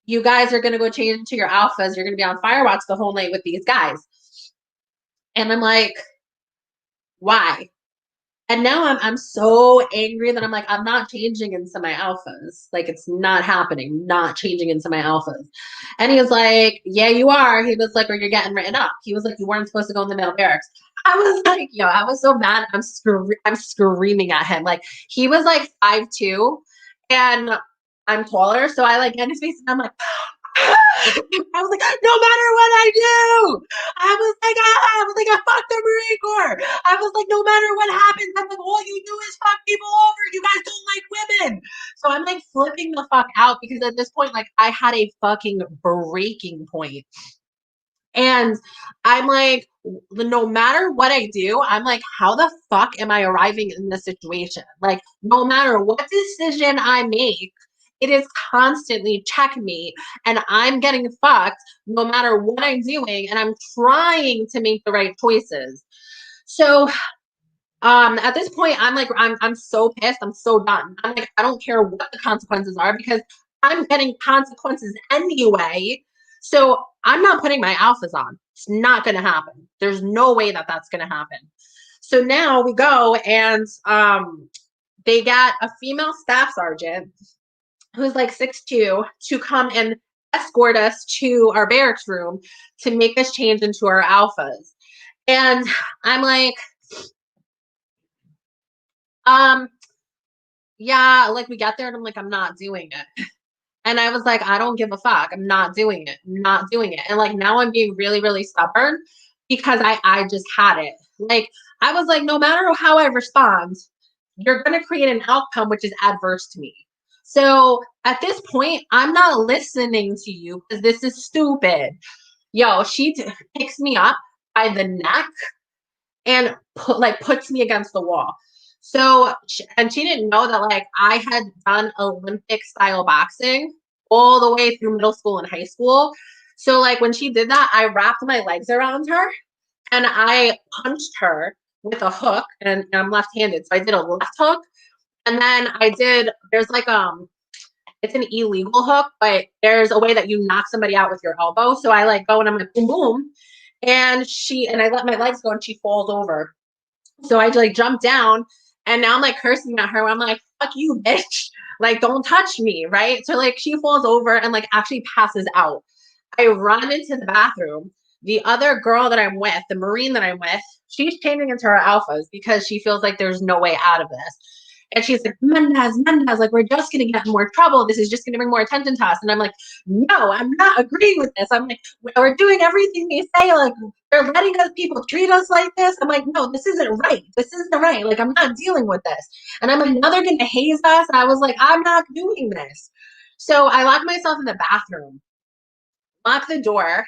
you guys are going to go change into your alphas. You're going to be on fire watch the whole night with these guys. And I'm like, why? And now I'm so angry that I'm like, I'm not changing into my alphas. Like, it's not happening, not changing into my alphas. And he was like, yeah, you are. He was like, or you're getting written up. He was like, you weren't supposed to go in the male barracks. I was like, yo, I was so mad. I'm screaming at him. Like, he was like 5'2", and I'm taller. So I like get in his face and I'm like, I was like, no matter what I do, I was like, I fuck the Marine Corps. I was like, no matter what happens, I'm like, all you do is fuck people over. You guys don't like women. So I'm like flipping the fuck out because at this point, like, I had a fucking breaking point. And I'm like, no matter what I do, I'm like, how the fuck am I arriving in this situation? Like, no matter what decision I make, it is constantly checkmate and I'm getting fucked no matter what I'm doing. And I'm trying to make the right choices. So at this point, I'm like, I'm so pissed. I'm so done. I'm like, I don't care what the consequences are because I'm getting consequences anyway. So I'm not putting my alphas on. It's not going to happen. There's no way that that's going to happen. So now we go and they got a female staff sergeant who's like 6'2" to come and escort us to our barracks room to make this change into our alphas. And I'm like, yeah, like we got there and I'm like, I'm not doing it. And I was like, I don't give a fuck. I'm not doing it. I'm not doing it. And like now I'm being really, really stubborn because I just had it. Like I was like, no matter how I respond, you're gonna create an outcome which is adverse to me. So at this point, I'm not listening to you because this is stupid. Yo, picks me up by the neck and puts me against the wall. So, and she didn't know that like I had done Olympic style boxing all the way through middle school and high school. So like when she did that, I wrapped my legs around her and I punched her with a hook and I'm left-handed. So I did a left hook and then there's like, it's an illegal hook, but there's a way that you knock somebody out with your elbow. So I like go and I'm like, boom, boom. And I let my legs go and she falls over. So I like jump down and now I'm like cursing at her. I'm like, fuck you, bitch. Like, don't touch me. Right. So like she falls over and like actually passes out. I run into the bathroom. The other girl that I'm with, the Marine that I'm with, she's changing into her alphas because she feels like there's no way out of this. And she's like, Mendez, like, we're just going to get in more trouble. This is just going to bring more attention to us. And I'm like, no, I'm not agreeing with this. I'm like, we're doing everything they say. Like, they're letting us people treat us like this. I'm like, no, this isn't right. This isn't right. Like, I'm not dealing with this. And I'm like, now they're going to haze us. And I was like, I'm not doing this. So I locked myself in the bathroom, lock the door.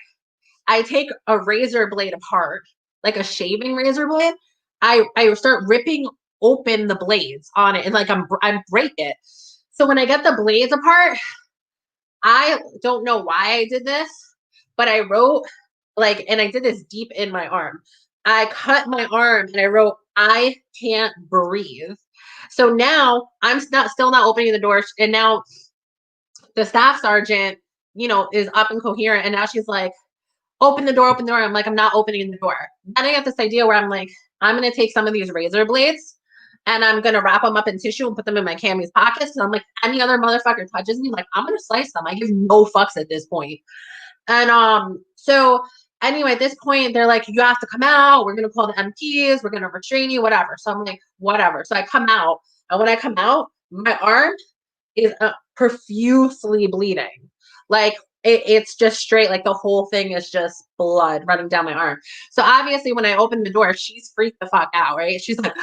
I take a razor blade apart, like a shaving razor blade. I start ripping open the blades on it and like I break it. So when I get the blades apart, I don't know why I did this, but I wrote like, and I did this deep in my arm. I cut my arm and I wrote, I can't breathe. So now I'm still not opening the door. And now the staff sergeant, is up and coherent. And now she's like, open the door, open the door. I'm like, I'm not opening the door. Then I get this idea where I'm like, I'm going to take some of these razor blades and I'm going to wrap them up in tissue and put them in my camis pockets. And I'm like, any other motherfucker touches me, like, I'm going to slice them. I give no fucks at this point. And so anyway, at this point, they're like, you have to come out. We're going to call the MPs. We're going to restrain you, whatever. So I'm like, whatever. So I come out. And when I come out, my arm is profusely bleeding. Like, it's just straight, like the whole thing is just blood running down my arm. So obviously when I opened the door, she's freaked the fuck out, right? She's like,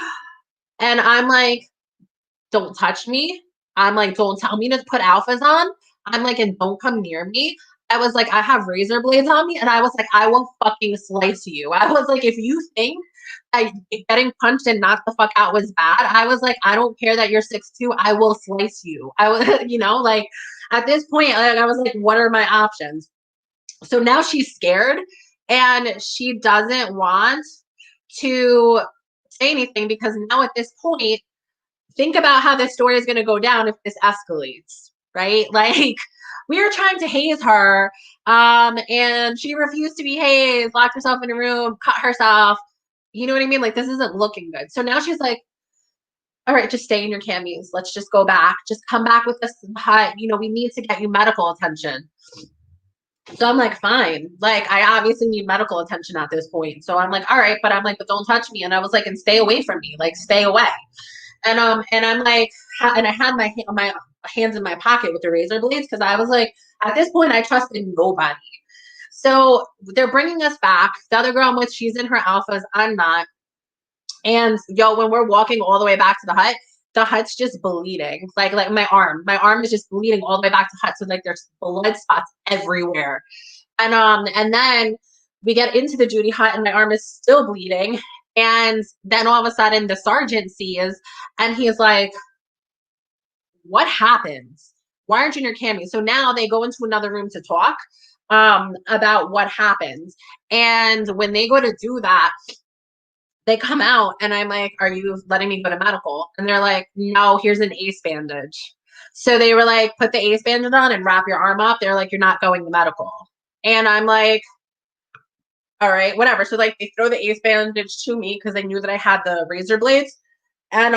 and I'm like, don't touch me. I'm like, don't tell me to put alphas on. I'm like, and don't come near me. I was like, I have razor blades on me. And I was like, I will fucking slice you. I was like, if you think that getting punched and knocked the fuck out was bad, I was like, I don't care that you're 6'2". I will slice you. I was, like at this point, like, I was like, what are my options? So now she's scared and she doesn't want to say anything because now at this point, think about how this story is going to go down if this escalates, right? Like, we were trying to haze her, and she refused to be hazed, locked herself in a room, cut herself. You know what I mean? Like, this isn't looking good. So now she's like, all right, just stay in your camis. Let's just go back. Just come back with us to the hut. We need to get you medical attention. So I'm like, fine. Like, I obviously need medical attention at this point. So I'm like, all right, but I'm like, but don't touch me. And I was like, and stay away from me. Like, stay away. And I'm like, and I had my hands in my pocket with the razor blades because I was like, at this point, I trusted nobody. So they're bringing us back. The other girl I'm with, she's in her alphas. I'm not. And when we're walking all the way back to the hut's just bleeding. Like my arm is just bleeding all the way back to the hut. So like there's blood spots everywhere. And then we get into the duty hut and my arm is still bleeding. And then all of a sudden the sergeant sees and he's like, what happens? Why aren't you in your cami? So now they go into another room to talk about what happens. And when they go to do that, they come out and I'm like, are you letting me go to medical? And they're like, no, here's an ace bandage. So they were like, put the ace bandage on and wrap your arm up. They're like, you're not going to medical. And I'm like, all right, whatever. So like they throw the ace bandage to me because they knew that I had the razor blades. And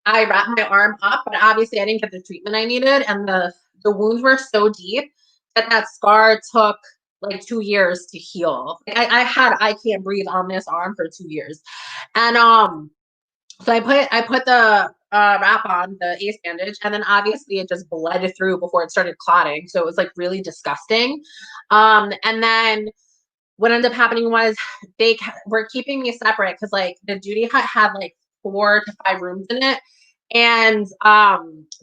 I wrapped my arm up, but obviously I didn't get the treatment I needed. And the wounds were so deep that scar took like 2 years to heal. Like, I can't breathe on this arm for 2 years. And so I put the wrap on, the ace bandage, and then obviously it just bled through before it started clotting. So it was like really disgusting. And then what ended up happening was they were keeping me separate because like the duty hut had like 4 to 5 rooms in it. And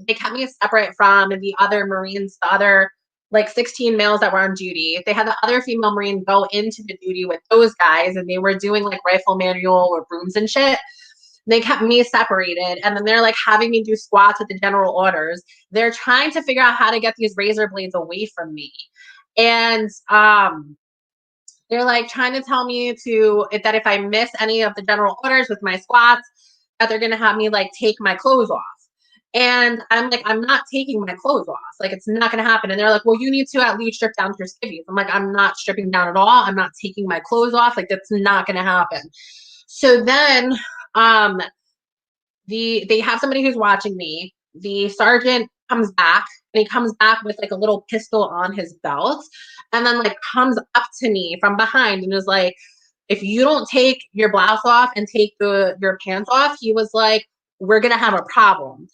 they kept me separate from the other Marines, the other like 16 males that were on duty. They had the other female Marine go into the duty with those guys, and they were doing like rifle manual or brooms and shit. They kept me separated, and then they're like having me do squats with the general orders. They're trying to figure out how to get these razor blades away from me. And they're like trying to tell me that if I miss any of the general orders with my squats, that they're gonna have me like take my clothes off. And I'm like, I'm not taking my clothes off. Like, it's not going to happen. And they're like, well, you need to at least strip down to your skivvies. I'm like, I'm not stripping down at all. I'm not taking my clothes off. Like, that's not going to happen. So then, um, they have somebody who's watching me. The sergeant comes back and he comes back with like a little pistol on his belt and then like comes up to me from behind and is like, if you don't take your blouse off and take your pants off, he was like, we're gonna have a problem.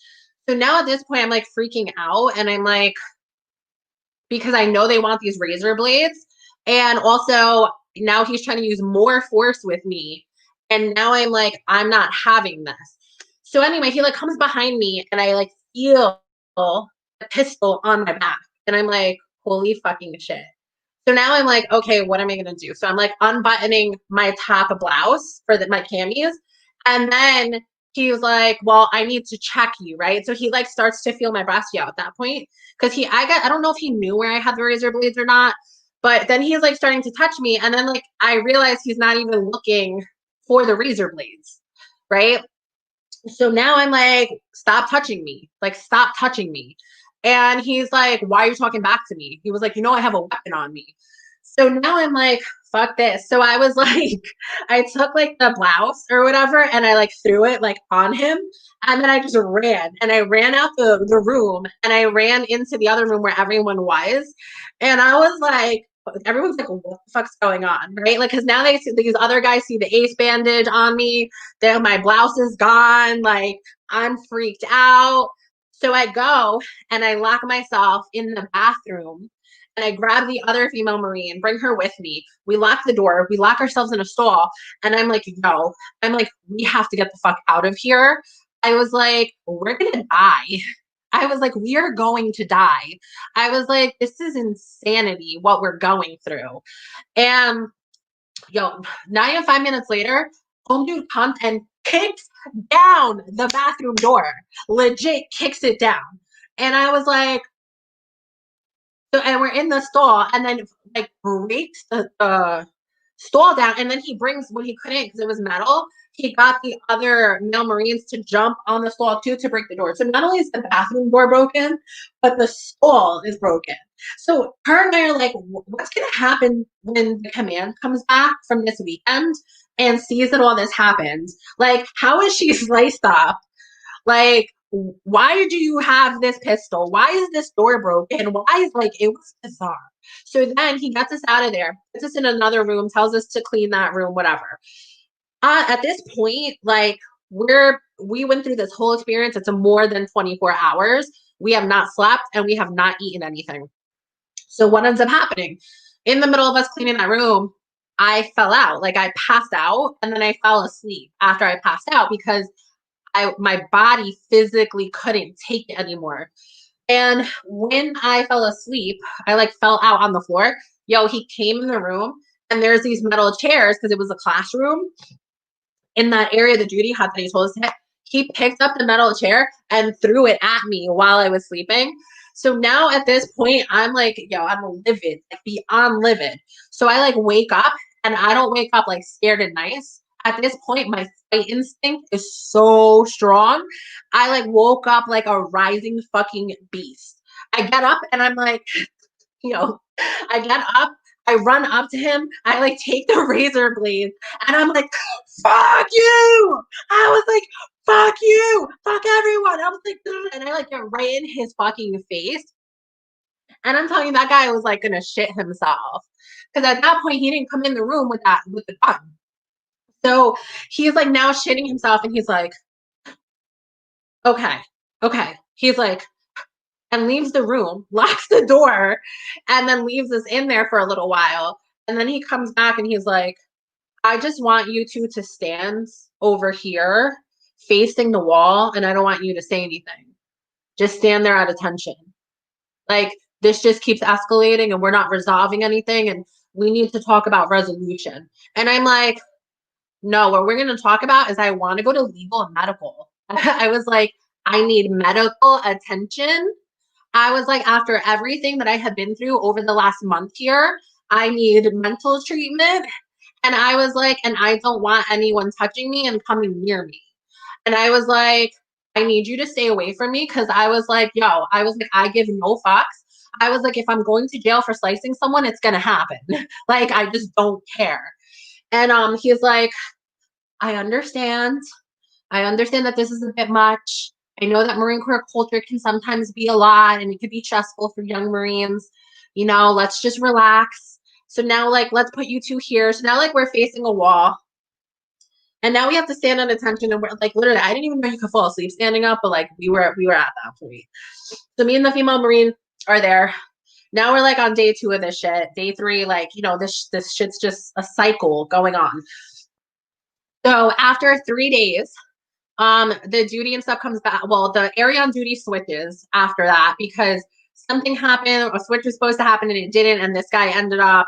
So now at this point, I'm like freaking out and I'm like, because I know they want these razor blades. And also now he's trying to use more force with me. And now I'm like, I'm not having this. So anyway, he like comes behind me and I like feel the pistol on my back. And I'm like, holy fucking shit. So now I'm like, okay, what am I gonna do? So I'm like unbuttoning my top blouse for my camis. And then he was like, well, I need to check you, right? So he like starts to feel my breast out at that point. Cause I don't know if he knew where I had the razor blades or not, but then he's like starting to touch me. And then like I realized he's not even looking for the razor blades, right? So now I'm like, stop touching me. Like, stop touching me. And he's like, why are you talking back to me? He was like, I have a weapon on me. So now I'm like, fuck this. So I was like, I took like the blouse or whatever and I like threw it like on him. And then I just ran and I ran out the room and I ran into the other room where everyone was. And I was like, everyone's like, what the fuck's going on? Right? Like, cause now they see these other guys see the ace bandage on me. Then my blouse is gone. Like, I'm freaked out. So I go and I lock myself in the bathroom and I grab the other female Marine, bring her with me. We lock the door, we lock ourselves in a stall, and I'm like, we have to get the fuck out of here. I was like, we're gonna die. I was like, we are going to die. I was like, this is insanity what we're going through. And not even 5 minutes later, home dude comes and kicks down the bathroom door. Legit kicks it down. And I was like, so, and we're in the stall, and then like breaks the stall down, and then he brings when he couldn't because it was metal. He got the other male Marines to jump on the stall too to break the door. So not only is the bathroom door broken, but the stall is broken. So her and I are like, what's going to happen when the command comes back from this weekend and sees that all this happens? Like, how is she sliced up? Like, why do you have this pistol? Why is this door broken? Why is like it was bizarre. So then he gets us out of there, puts us in another room, tells us to clean that room, whatever. At this point, like we went through this whole experience. It's a more than 24 hours. We have not slept and we have not eaten anything. So what ends up happening? In the middle of us cleaning that room, I fell out. Like I passed out and then I fell asleep after I passed out because my body physically couldn't take it anymore. And when I fell asleep, I like fell out on the floor. He came in the room and there's these metal chairs because it was a classroom in that area the duty had that he told us to hit. He picked up the metal chair and threw it at me while I was sleeping. So now at this point, I'm like, I'm livid, like beyond livid. So I like wake up and I don't wake up like scared and nice. At this point, my fight instinct is so strong. I like woke up like a rising fucking beast. I get up and I'm like, I get up, I run up to him, I like take the razor blade, and I'm like, fuck you! I was like, fuck you! Fuck everyone! I was like, and I like get right in his fucking face. And I'm telling you, that guy was like gonna shit himself. Because at that point, he didn't come in the room with the gun. So he's like now shitting himself, and he's like, okay, okay. He's like, and leaves the room, locks the door, and then leaves us in there for a little while. And then he comes back and he's like, I just want you two to stand over here facing the wall, and I don't want you to say anything. Just stand there at attention. Like, this just keeps escalating and we're not resolving anything, and we need to talk about resolution. And I'm like, no, what we're going to talk about is I want to go to legal and medical. I was like, I need medical attention. I was like, after everything that I have been through over the last month here, I need mental treatment. And I was like, and I don't want anyone touching me and coming near me. And I was like, I need you to stay away from me. Cause I was like, yo, I was like, I give no fucks. I was like, if I'm going to jail for slicing someone, it's gonna happen. Like, I just don't care. And he's like, I understand. I understand that this is a bit much. I know that Marine Corps culture can sometimes be a lot and it could be stressful for young Marines. You know, let's just relax. So now, like, let's put you two here. So now, like, we're facing a wall. And now we have to stand on attention. And we're like, literally, I didn't even know you could fall asleep standing up, but like, we were at that point. So me and the female Marine are there. Now we're like on day 2 of this shit. Day 3, like, you know, this shit's just a cycle going on. So after 3 days, the duty and stuff comes back. Well, the area on duty switches after that because something happened. A switch was supposed to happen and it didn't. And this guy ended up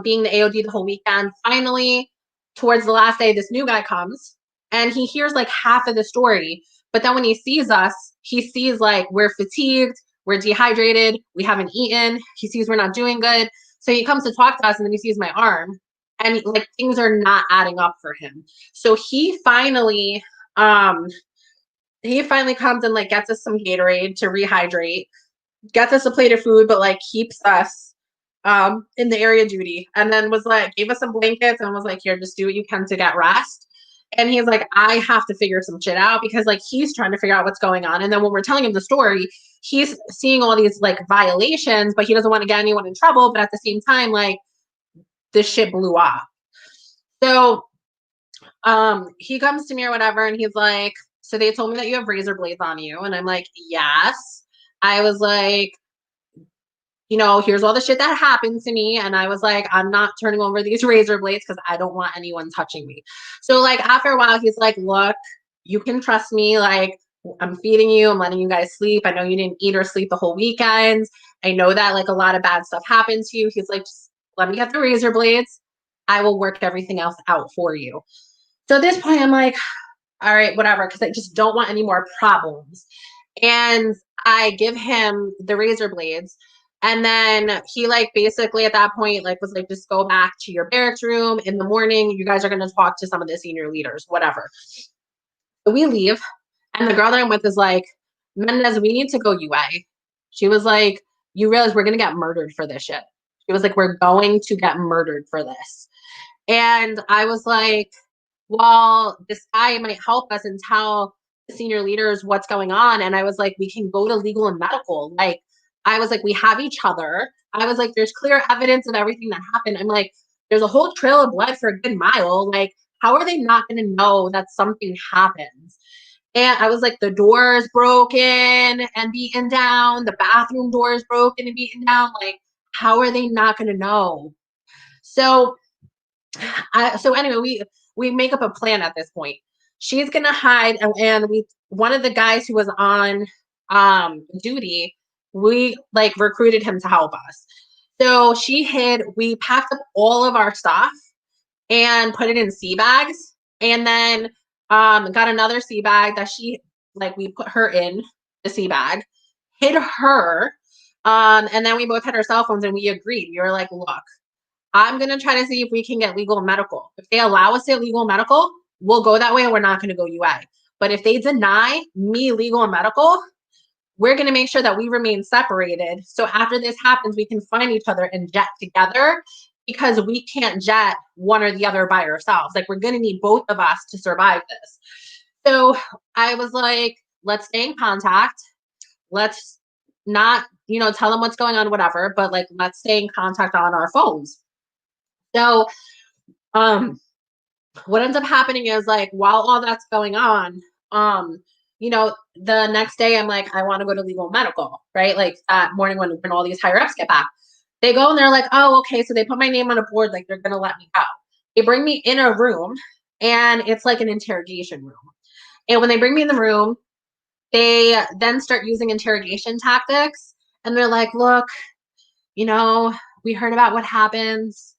being the AOD the whole weekend. Finally, towards the last day, this new guy comes and he hears like half of the story. But then when he sees us, he sees like we're fatigued, we're dehydrated, we haven't eaten. He sees we're not doing good. So he comes to talk to us and then he sees my arm and like things are not adding up for him. So um he finally comes and like gets us some Gatorade to rehydrate, gets us a plate of food, but like keeps us in the area duty, and then was like gave us some blankets and was like, here, just do what you can to get rest. And he's like, I have to figure some shit out because like he's trying to figure out what's going on. And then when we're telling him the story, he's seeing all these like violations, but he doesn't want to get anyone in trouble. But at the same time, like this shit blew up. So he comes to me or whatever, and he's like, so they told me that you have razor blades on you. And I'm like, yes. I was like, you know, here's all the shit that happened to me. And I was like, I'm not turning over these razor blades because I don't want anyone touching me. So like after a while, he's like, look, you can trust me. Like, I'm feeding you, I'm letting you guys sleep. I know you didn't eat or sleep the whole weekend. I know that like a lot of bad stuff happened to you. He's like, just let me get the razor blades. I will work everything else out for you. So at this point, I'm like, all right, whatever, because I just don't want any more problems. And I give him the razor blades. And then he like basically at that point, like was like, just go back to your barracks room in the morning. You guys are going to talk to some of the senior leaders, whatever. So we leave. And the girl that I'm with is like, Mendez, we need to go UA. She was like, you realize we're going to get murdered for this shit. She was like, we're going to get murdered for this. And I was like, well, this guy might help us and tell the senior leaders what's going on. And I was like, we can go to legal and medical. Like, I was like, we have each other. I was like, there's clear evidence of everything that happened. I'm like, there's a whole trail of blood for a good mile. Like, how are they not going to know that something happens? And I was like, the door is broken and beaten down. The bathroom door is broken and beaten down. Like, how are they not going to know? So so anyway, we make up a plan at this point. She's gonna hide, and we one of the guys who was on duty, we like recruited him to help us. So she hid. We packed up all of our stuff and put it in sea bags, and then got another sea bag that she like we put her in the sea bag, hid her, and then we both had our cell phones and we agreed. We were like, look, I'm going to try to see if we can get legal and medical. If they allow us to get legal and medical, we'll go that way and we're not going to go UA. But if they deny me legal and medical, we're going to make sure that we remain separated. So after this happens, we can find each other and jet together because we can't jet one or the other by ourselves. Like we're going to need both of us to survive this. So I was like, let's stay in contact. Let's not, you know, tell them what's going on, whatever, but like, let's stay in contact on our phones. So, what ends up happening is like while all that's going on, you know, the next day I'm like, I want to go to legal medical, right? Like that morning when all these higher ups get back, they go and they're like, oh, okay. So they put my name on a board, like they're gonna let me go. They bring me in a room and it's like an interrogation room. And when they bring me in the room, they then start using interrogation tactics. And they're like, look, you know, we heard about what happens.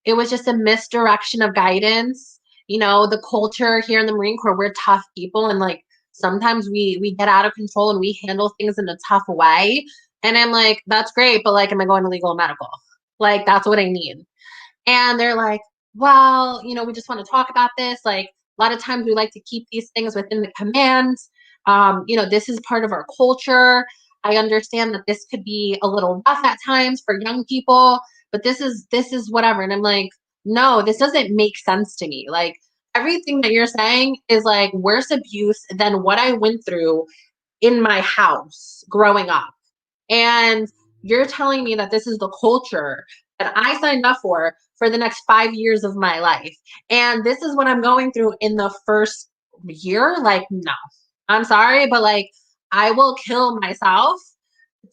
It was just a misdirection of guidance. You know, the culture here in the Marine Corps, we're tough people. And like, sometimes we get out of control and we handle things in a tough way. And I'm like, that's great. But like, am I going to legal and medical? Like, that's what I need. And they're like, well, you know, we just want to talk about this. Like, a lot of times we like to keep these things within the command. This is part of our culture. I understand that this could be a little rough at times for young people, but this is whatever. And I'm like, no, this doesn't make sense to me. Like everything that you're saying is like worse abuse than what I went through in my house growing up. And you're telling me that this is the culture that I signed up for the next 5 years of my life. And this is what I'm going through in the first year. Like, no, I'm sorry, but like, I will kill myself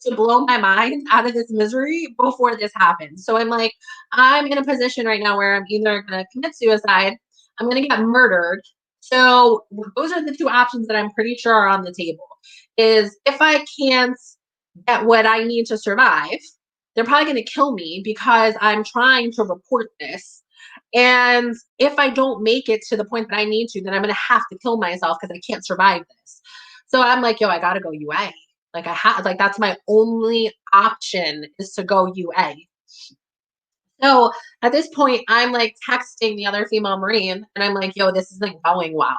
to blow my mind out of this misery before this happens. So I'm like, I'm in a position right now where I'm either going to commit suicide, I'm going to get murdered. So those are the two options that I'm pretty sure are on the table. Is if I can't get what I need to survive, they're probably going to kill me because I'm trying to report this. And if I don't make it to the point that I need to, then I'm going to have to kill myself because I can't survive this. So I'm like, yo, I got to go UA. Like that's my only option is to go UA. So at this point, I'm like texting the other female Marine and I'm like, yo, this isn't going well.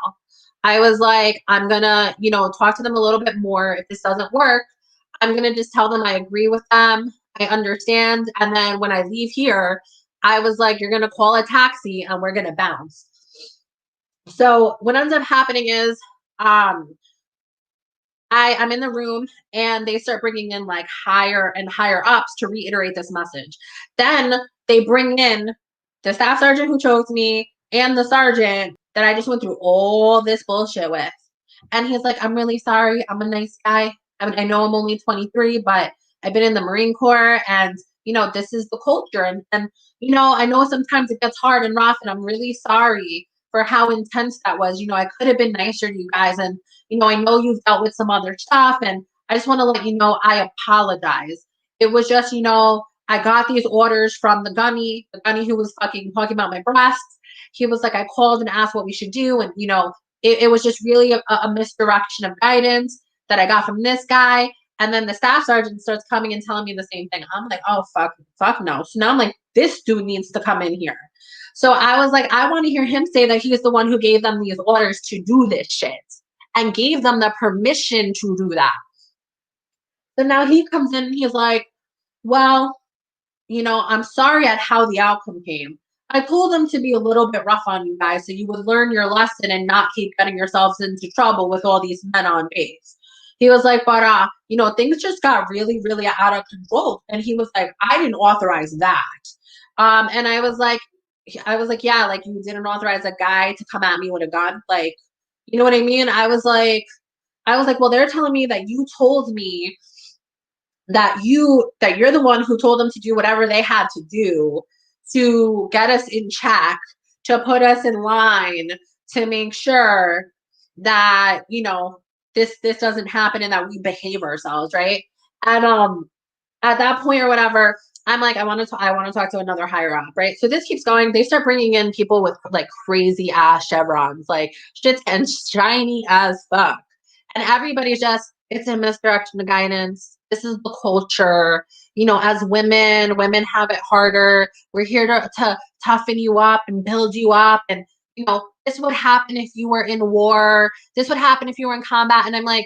I was like, I'm gonna, talk to them a little bit more. If this doesn't work, I'm gonna just tell them I agree with them. I understand. And then when I leave here, I was like, you're gonna call a taxi and we're gonna bounce. So what ends up happening is I'm in the room and they start bringing in like higher and higher ups to reiterate this message. Then they bring in the staff sergeant who choked me and the sergeant that I just went through all this bullshit with. And he's like, I'm really sorry. I'm a nice guy. I know I'm only 23, but I've been in the Marine Corps and, this is the culture. And I know sometimes it gets hard and rough and I'm really sorry for how intense that was. I could have been nicer to you guys. And I know you've dealt with some other stuff, and I just want to let you know I apologize. It was just, I got these orders from the gunny who was fucking talking about my breasts. He was like, I called and asked what we should do. And, it was just really a misdirection of guidance that I got from this guy. And then the staff sergeant starts coming and telling me the same thing. I'm like, oh, fuck no. So now I'm like, this dude needs to come in here. So I was like, I want to hear him say that he was the one who gave them these orders to do this shit and gave them the permission to do that. So now he comes in and he's like, well, I'm sorry at how the outcome came. I told them to be a little bit rough on you guys so you would learn your lesson and not keep getting yourselves into trouble with all these men on base. He was like, but things just got really, really out of control. And he was like, I didn't authorize that. And I was like, yeah, like you didn't authorize a guy to come at me with a gun. Like, you know what I mean? Well, they're telling me that you told me that you're the one who told them to do whatever they had to do to get us in check, to put us in line, to make sure that, this doesn't happen and that we behave ourselves, right? And at that point or whatever, I'm like, I want to talk to another higher up, right? So this keeps going. They start bringing in people with like crazy ass chevrons, like shit's and shiny as fuck. And everybody's just, it's a misdirection of guidance. This is the culture. As women have it harder. We're here to toughen you up and build you up. And, this would happen if you were in war. This would happen if you were in combat. And I'm like,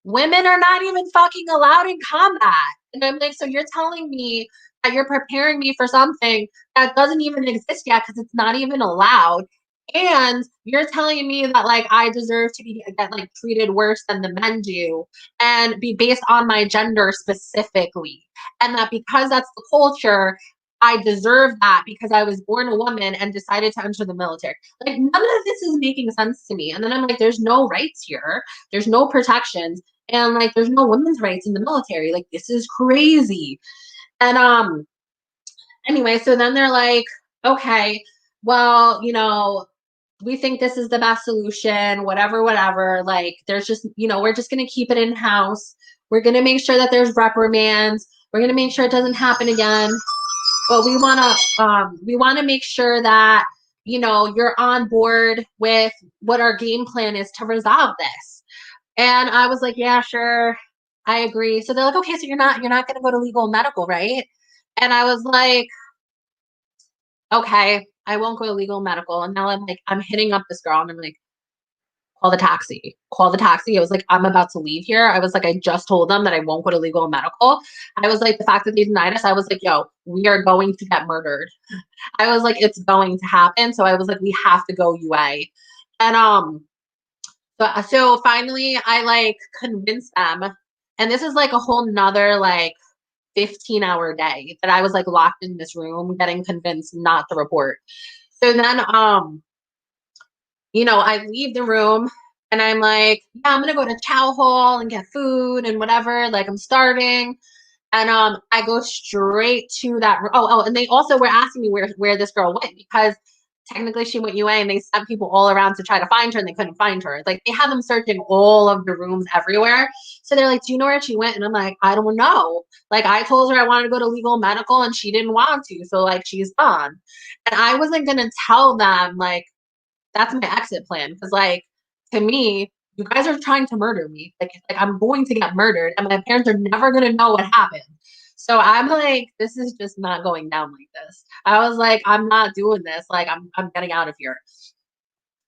women are not even fucking allowed in combat. And I'm like, so you're telling me that you're preparing me for something that doesn't even exist yet because it's not even allowed. And you're telling me that like I deserve to get like treated worse than the men do and be based on my gender specifically. And that because that's the culture, I deserve that because I was born a woman and decided to enter the military. Like none of this is making sense to me. And then I'm like, there's no rights here. There's no protections. And like there's no women's rights in the military. Like this is crazy. And anyway, so then they're like, okay, well, we think this is the best solution, whatever. Like there's just, we're just going to keep it in house. We're going to make sure that there's reprimands. We're going to make sure it doesn't happen again. But we want to make sure that, you're on board with what our game plan is to resolve this. And I was like, yeah, sure. I agree. So they're like, okay, so you're not going to go to legal and medical, right? And I was like, okay, I won't go to legal and medical. And now I'm hitting up this girl and I'm like, call the taxi, call the taxi. I was like, I'm about to leave here. I was like, I just told them that I won't go to legal and medical. I was like, the fact that they denied us, I was like, yo, we are going to get murdered. I was like, it's going to happen. So I was like, we have to go UA. And so finally I like convinced them. And this is like a whole nother like 15-hour day that I was like locked in this room getting convinced not to report. So then I leave the room and I'm like, yeah, I'm gonna go to chow hall and get food and whatever. Like I'm starving. And I go straight to that. And they also were asking me where this girl went because technically she went UA and they sent people all around to try to find her and they couldn't find her. Like they had them searching all of the rooms everywhere. So they're like, do you know where she went? And I'm like, I don't know. Like I told her I wanted to go to legal medical and she didn't want to. So like she's gone. And I wasn't gonna tell them like that's my exit plan. Because like to me, you guys are trying to murder me. Like I'm going to get murdered and my parents are never gonna know what happened. So I'm like, this is just not going down like this. I was like, I'm not doing this. Like I'm getting out of here.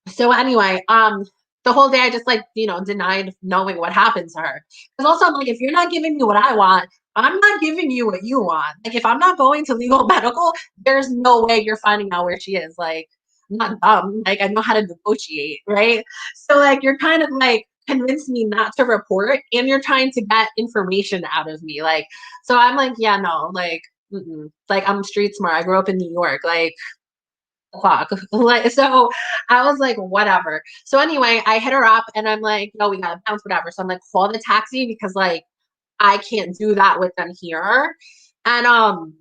So anyway, the whole day I just like, denied knowing what happened to her. Because also I'm like, if you're not giving me what I want, I'm not giving you what you want. Like if I'm not going to legal medical, there's no way you're finding out where she is. Like I'm not dumb. Like I know how to negotiate, right? So like you're kind of like convince me not to report and you're trying to get information out of me. Like so I'm like, yeah, no, like like I'm street smart. I grew up in New York. Like o'clock. Like, so I was like, whatever. So anyway, I hit her up and I'm like, no, we gotta bounce, whatever. So I'm like, call the taxi because like I can't do that with them here. And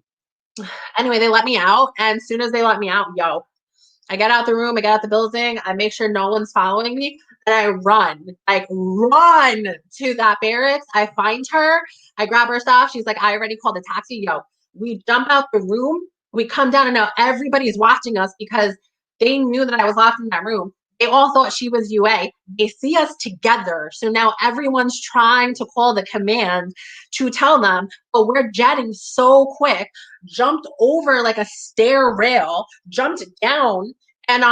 anyway, they let me out. And as soon as they let me out, I get out the room, I get out the building, I make sure no one's following me, and I run to that barracks. I find her, I grab her stuff. She's like, I already called the taxi. We jump out the room, we come down, and now everybody's watching us because they knew that I was locked in that room. They all thought she was UA. They see us together. So now everyone's trying to call the command to tell them, but we're jetting so quick, jumped over like a stair rail, jumped down, and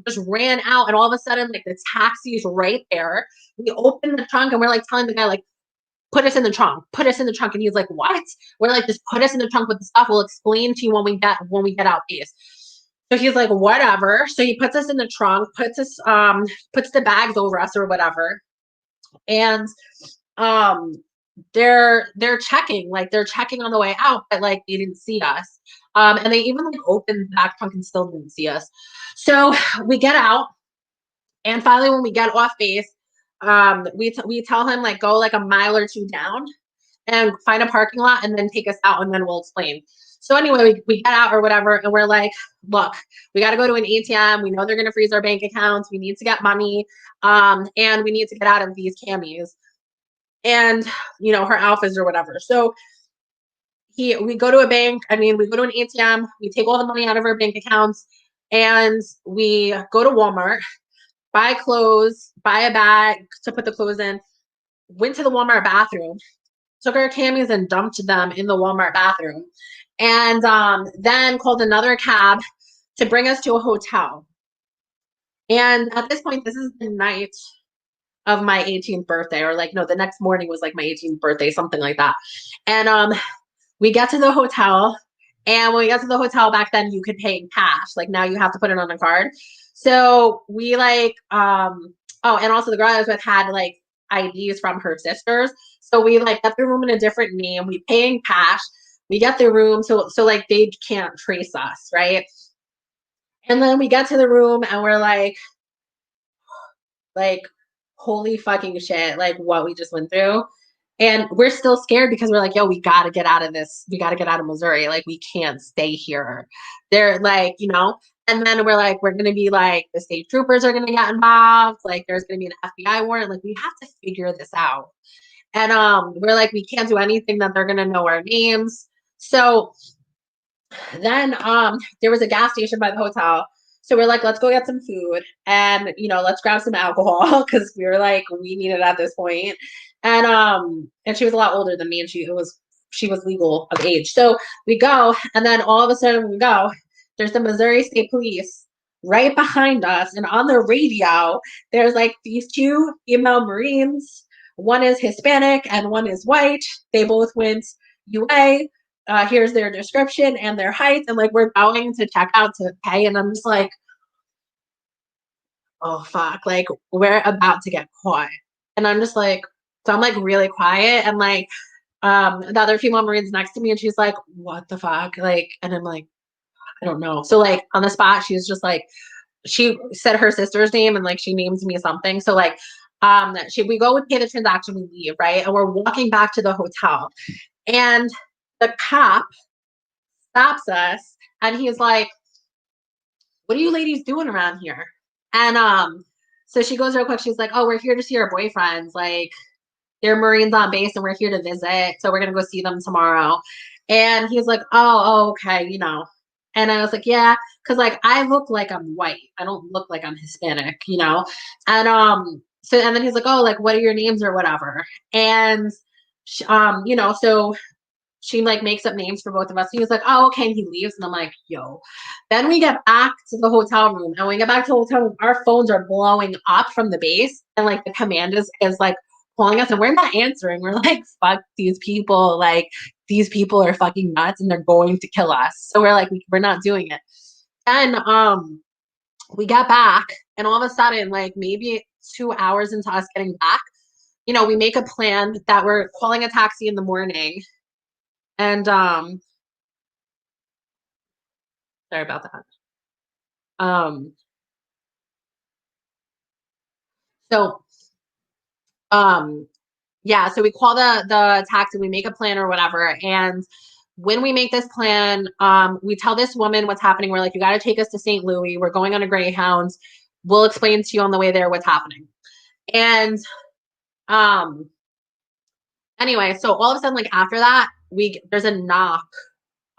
just ran out. And all of a sudden, like the taxi is right there. We open the trunk and we're like telling the guy, like, put us in the trunk, put us in the trunk. And he's like, what? We're like, just put us in the trunk with the stuff. We'll explain to you when we get out these. So he's like, whatever. So he puts us in the trunk, puts the bags over us or whatever. And they're checking on the way out, but like they didn't see us. And they even like opened the back trunk and still didn't see us. So we get out, and finally when we get off base, we tell him like go like a mile or two down and find a parking lot and then take us out and then we'll explain. So anyway, we get out or whatever, and we're like, look, we got to go to an ATM. We know they're going to freeze our bank accounts. We need to get money, and we need to get out of these camis and, her alphas or whatever. So we go to a bank. We go to an ATM. We take all the money out of our bank accounts, and we go to Walmart, buy clothes, buy a bag to put the clothes in, went to the Walmart bathroom, took our camis and dumped them in the Walmart bathroom, and then called another cab to bring us to a hotel. And at this point, this is the night of my 18th birthday, or like, no, the next morning was like my 18th birthday, something like that. And we get to the hotel, and when we got to the hotel back then, you could pay in cash. Like now you have to put it on a card. So we like, and also the girl I was with had like IDs from her sisters. So we like got the room in a different name. We pay in cash. We get the room. So like they can't trace us, right? And then we get to the room and we're like, holy fucking shit, like what we just went through. And we're still scared because we're like, yo, we got to get out of this. We got to get out of Missouri. Like, we can't stay here. They're like, and then we're like, we're going to be like, the state troopers are going to get involved. Like, there's going to be an FBI warrant. Like, we have to figure this out. And we're like, we can't do anything that they're going to know our names. So then there was a gas station by the hotel. So we're like, let's go get some food and, let's grab some alcohol because we were like, we need it at this point. And she was a lot older than me, and she was legal of age. So we go, and then all of a sudden we go, there's the Missouri State Police right behind us. And on the radio, there's like these two female Marines. One is Hispanic and one is white. They both went UA. Here's their description and their height. And like, we're going to check out to pay. And I'm just like, oh, fuck. Like, we're about to get caught. And I'm just like, so I'm like really quiet. And like, the other female Marines next to me, and she's like, what the fuck? Like, and I'm like, I don't know. So like on the spot, she's just like, she said her sister's name and like she names me something. So like we go and pay the transaction, we leave, right? And we're walking back to the hotel. And the cop stops us and he's like, what are you ladies doing around here? And so she goes real quick, she's like, oh, we're here to see our boyfriends. Like they're Marines on base and we're here to visit. So we're gonna go see them tomorrow. And he's like, oh, okay, you know. And I was like, yeah, because like I look like I'm white. I don't look like I'm Hispanic, you know? And so and then he's like, oh, like what are your names or whatever? And you know, so she like makes up names for both of us. He was like, oh, okay. And he leaves. And I'm like, yo. Then we get back to the hotel room. And when we get back to the hotel room, our phones are blowing up from the base. And like the command is like calling us and we're not answering. We're like, fuck these people. Like these people are fucking nuts and they're going to kill us. So we're like, we're not doing it. And we got back and all of a sudden, like maybe 2 hours into us getting back, you know, we make a plan that we're calling a taxi in the morning. And sorry about that. Um so um yeah, so we call the taxi, we make a plan or whatever. And when we make this plan, we tell this woman what's happening. We're like, you got to take us to St. Louis. We're going on a Greyhound. We'll explain to you on the way there what's happening. And um anyway, so all of a sudden, like after that, there's a knock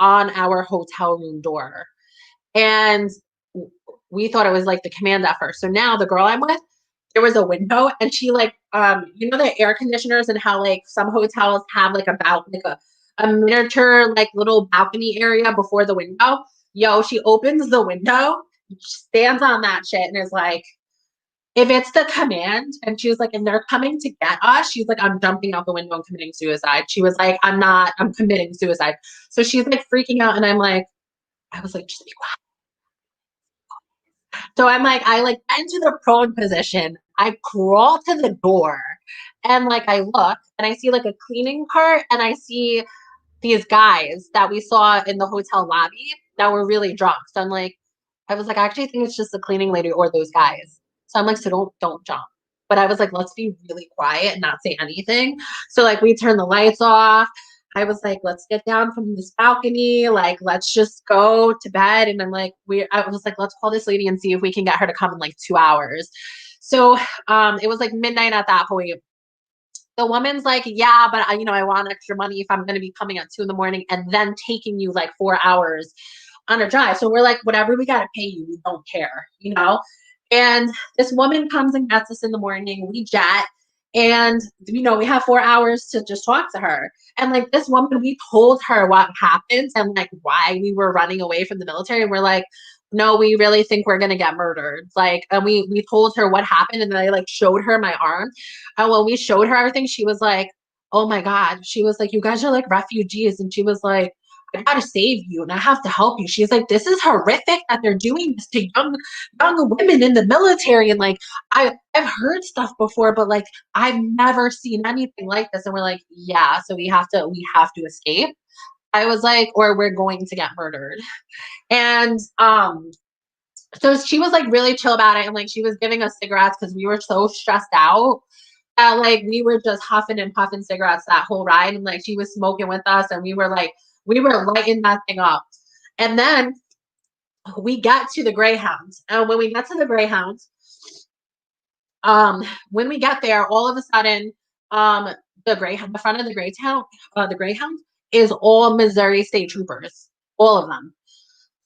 on our hotel room door. And we thought it was like the command at first. So now the girl I'm with, there was a window and she like you know the air conditioners and how like some hotels have like a miniature like little balcony area before the window. Yo, she opens the window, stands on that shit and is like, if it's the command, and she was like, and they're coming to get us, she's like, I'm jumping out the window and committing suicide. She was like, I'm committing suicide. So she's like freaking out and I was like, just be quiet. So I'm like, I like enter the prone position. I crawl to the door and like I look and I see like a cleaning cart and I see these guys that we saw in the hotel lobby that were really drunk. So I'm like, I was like, I actually think it's just the cleaning lady or those guys. So I'm like, so don't jump. But I was like, let's be really quiet and not say anything. So like we turn the lights off. I was like, let's get down from this balcony. Like, let's just go to bed. And I'm like, I was like, let's call this lady and see if we can get her to come in like 2 hours. So it was like midnight at that point. The woman's like, yeah, but you know, I want extra money if I'm going to be coming at 2 in the morning and then taking you like 4 hours on a drive. So we're like, whatever we got to pay you, we don't care, you know? And this woman comes and gets us in the morning. We jet and, you know, we have 4 hours to just talk to her. And like this woman, we told her what happened and like why we were running away from the military. And we're like, no, we really think we're gonna get murdered. Like, and we told her what happened, and then I like showed her my arm. And when we showed her everything, she was like, "Oh my God!" She was like, "You guys are like refugees," and she was like, "I gotta save you, and I have to help you." She's like, "This is horrific that they're doing this to young women in the military." And like, I've heard stuff before, but like I've never seen anything like this. And we're like, "Yeah, so we have to escape." I was like, "Or we're going to get murdered." And so she was like really chill about it and like she was giving us cigarettes because we were so stressed out that like we were just huffing and puffing cigarettes that whole ride and like she was smoking with us and we were lighting that thing up. And then we got to the Greyhound. And when we got to the Greyhound, when we get there, all of a sudden, the front of the Greyhound is all Missouri State Troopers, all of them.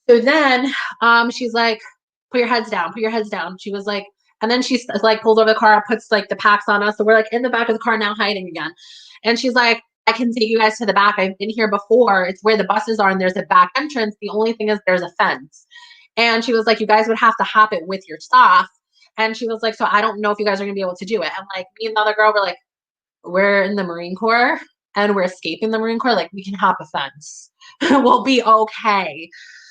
So then she's like, put your heads down, put your heads down. She was like, and then she's like pulls over the car, puts like the packs on us. So we're like in the back of the car now hiding again. And she's like, I can take you guys to the back. I've been here before. It's where the buses are and there's a back entrance. The only thing is there's a fence. And she was like, you guys would have to hop it with your stuff. And she was like, so I don't know if you guys are gonna be able to do it. And like me and the other girl were like, we're in the Marine Corps and we're escaping the Marine Corps, like we can hop a fence. We'll be okay.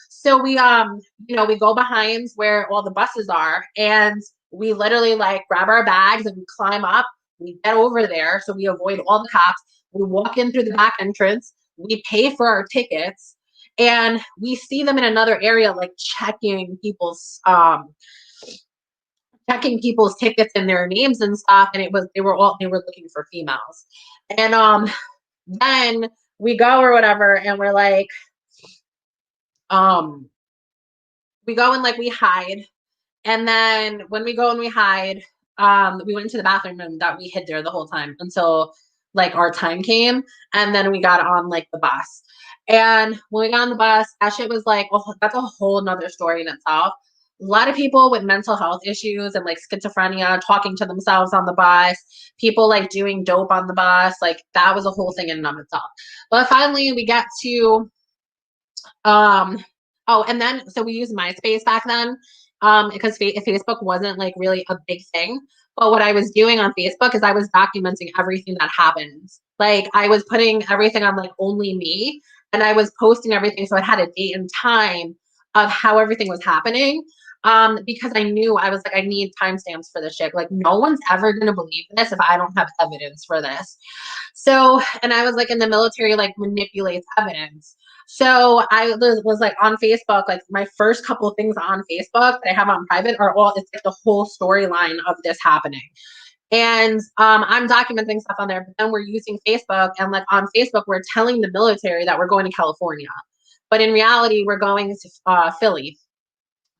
So we go behind where all the buses are and we literally like grab our bags and we climb up. We get over there so we avoid all the cops. We walk in through the back entrance. We pay for our tickets and we see them in another area like checking people's tickets and their names and stuff, and they were looking for females. And then we go or whatever, and we're like, um, we go and like we hide. And then when we go and we hide, we went into the bathroom and that we hid there the whole time until like our time came. And then we got on like the bus. And when we got on the bus, that shit was like, oh, that's a whole nother story in itself. A lot of people with mental health issues and like schizophrenia talking to themselves on the bus, people like doing dope on the bus, like that was a whole thing in and of itself. But finally we get to um oh, and then so we used MySpace back then because Facebook wasn't like really a big thing. But what I was doing on Facebook is I was documenting everything that happened. Like I was putting everything on like only me and I was posting everything so it had a date and time of how everything was happening. Because I knew I was like, I need timestamps for this shit. Like no one's ever gonna believe this if I don't have evidence for this. So, and I was like in the military, like manipulates evidence. So I was like on Facebook, like my first couple of things on Facebook that I have on private are all, it's like the whole storyline of this happening. And I'm documenting stuff on there, but then we're using Facebook and like on Facebook, we're telling the military that we're going to California. But in reality, we're going to Philly.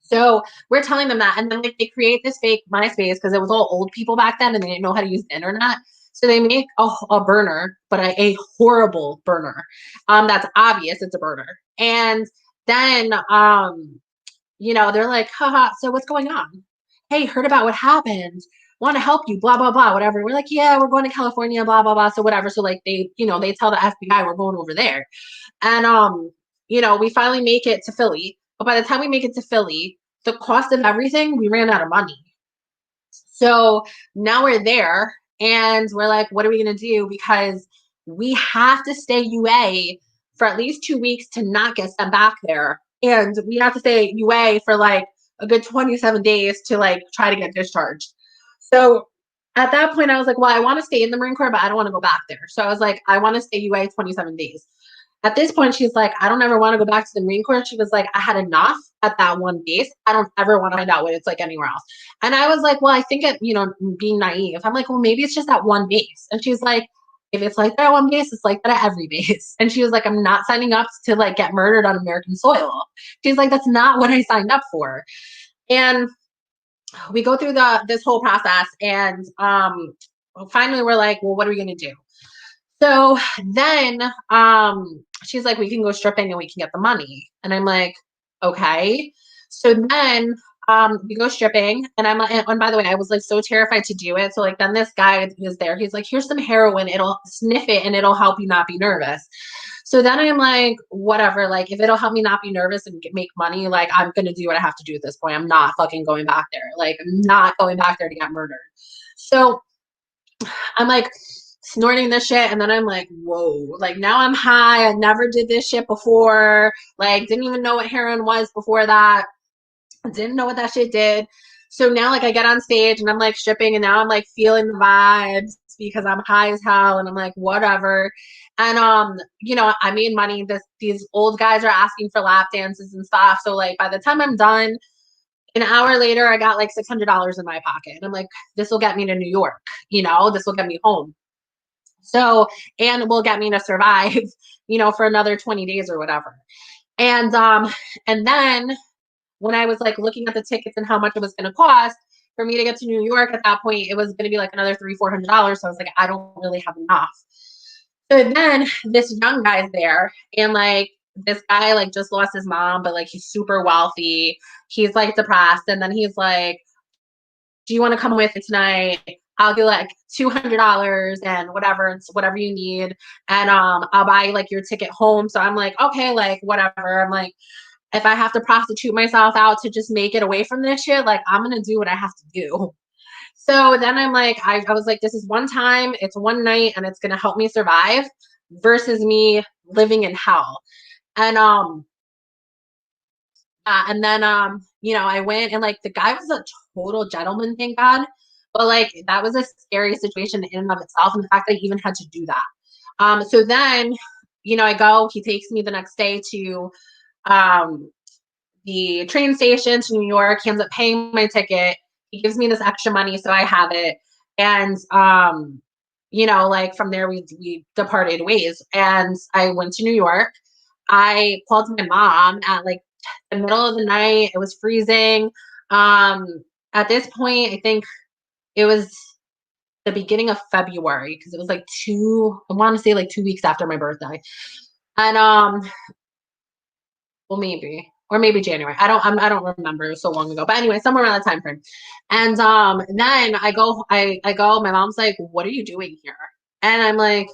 So we're telling them that, and then like, they create this fake MySpace because it was all old people back then, and they didn't know how to use the internet. So they make a burner, but a horrible burner. That's obvious it's a burner. And then, they're like, haha, so what's going on? Hey, heard about what happened. Want to help you, blah, blah, blah, whatever. We're like, yeah, we're going to California, blah, blah, blah. So whatever. So like they tell the FBI we're going over there. And we finally make it to Philly. But by the time we make it to Philly, the cost of everything, we ran out of money. So now we're there and we're like, what are we going to do? Because we have to stay UA for at least 2 weeks to not get sent back there. And we have to stay UA for like a good 27 days to like try to get discharged. So at that point, I was like, well, I want to stay in the Marine Corps, but I don't want to go back there. So I was like, I want to stay UA 27 days. At this point, she's like, I don't ever want to go back to the Marine Corps. She was like, I had enough at that one base. I don't ever want to find out what it's like anywhere else. And I was like, well, I think being naive, I'm like, well, maybe it's just that one base. And she's like, if it's like that at one base, it's like that at every base. And she was like, I'm not signing up to like get murdered on American soil. She's like, that's not what I signed up for. And we go through this whole process and finally we're like, well, what are we going to do? So then she's like, we can go stripping and we can get the money. And I'm like, okay. So then we go stripping and I'm like, and by the way, I was like so terrified to do it. So like then this guy is there. He's like, here's some heroin. It'll sniff it and it'll help you not be nervous. So then I'm like, whatever, like if it'll help me not be nervous and make money, like I'm going to do what I have to do at this point. I'm not fucking going back there. Like I'm not going back there to get murdered. So I'm like snorting this shit and then I'm like, whoa, like now I'm high. I never did this shit before. Like didn't even know what heroin was before that. Didn't know what that shit did. So now like I get on stage and I'm like stripping and now I'm like feeling the vibes because I'm high as hell and I'm like whatever. And I made money. These old guys are asking for lap dances and stuff. So like by the time I'm done, an hour later I got like $600 in my pocket. And I'm like, this will get me to New York, this will get me home. So, and will get me to survive, for another 20 days or whatever. And then when I was like looking at the tickets and how much it was going to cost for me to get to New York at that point, it was going to be like another $300-$400. So I was like, I don't really have enough. So then this young guy's there and like this guy like just lost his mom, but like he's super wealthy. He's like depressed. And then he's like, do you want to come with me tonight? I'll give like $200 and whatever you need. And I'll buy like your ticket home. So I'm like, okay, like whatever. I'm like, if I have to prostitute myself out to just make it away from this shit, like I'm gonna do what I have to do. So then I'm like, I was like, this is one time, it's one night, and it's gonna help me survive versus me living in hell. And and then you know, I went and like the guy was a total gentleman, thank God. But like that was a scary situation in and of itself, and the fact that I even had to do that. So then, you know, I go, he takes me the next day to um the train station to New York. He ends up paying my ticket. He gives me this extra money, so I have it. And you know, like from there we departed ways. And I went to New York. I called my mom at like the middle of the night. It was freezing. Um, at this point, I think it was the beginning of February because it was like I want to say like 2 weeks after my birthday. And well, maybe, or maybe January. I don't remember. It was so long ago. But anyway, somewhere around that time frame. And then I go. My mom's like, "What are you doing here?" And I'm like,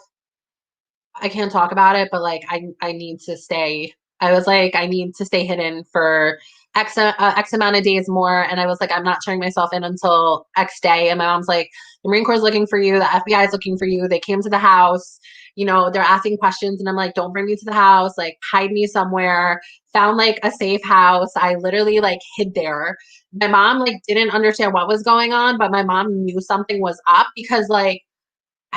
I can't talk about it, but like I need to stay. I was like, I need to stay hidden for X amount of days more. And I was like, I'm not turning myself in until X day. And my mom's like, the Marine Corps is looking for you. The FBI is looking for you. They came to the house. You know, they're asking questions. And I'm like, don't bring me to the house. Like, hide me somewhere. Found like a safe house. I literally like hid there. My mom like didn't understand what was going on, but my mom knew something was up because like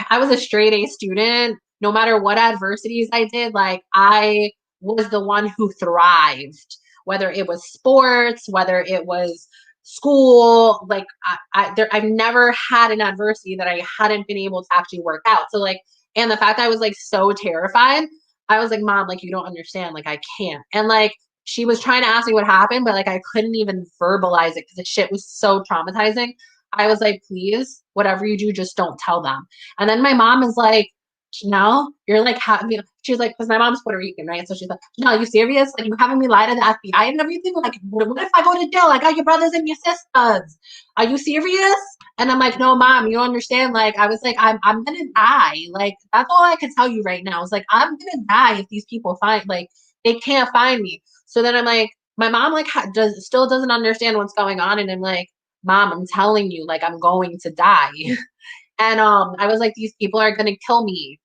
I was a straight A student. No matter what adversities I did, like I was the one who thrived, whether it was sports, whether it was school. Like I've never had an adversity that I hadn't been able to actually work out. So like, and the fact that I was like so terrified, I was like, Mom, like you don't understand. Like I can't. And like she was trying to ask me what happened, but like I couldn't even verbalize it because the shit was so traumatizing. I was like, please, whatever you do, just don't tell them. And then my mom is like, Janelle, you're like, she's like, because my mom's Puerto Rican, right? So she's like, Janelle, you serious? Like, you having me lie to the FBI and everything? Like, what if I go to jail? I got your brothers and your sisters. Are you serious? And I'm like, no, mom, you don't understand. Like, I was like, I'm gonna die. Like, that's all I can tell you right now. It's like, I'm gonna die if these people find, like, they can't find me. So then I'm like, my mom like still doesn't understand what's going on, and I'm like, Mom, I'm telling you, like, I'm going to die. And I was like, these people are gonna kill me.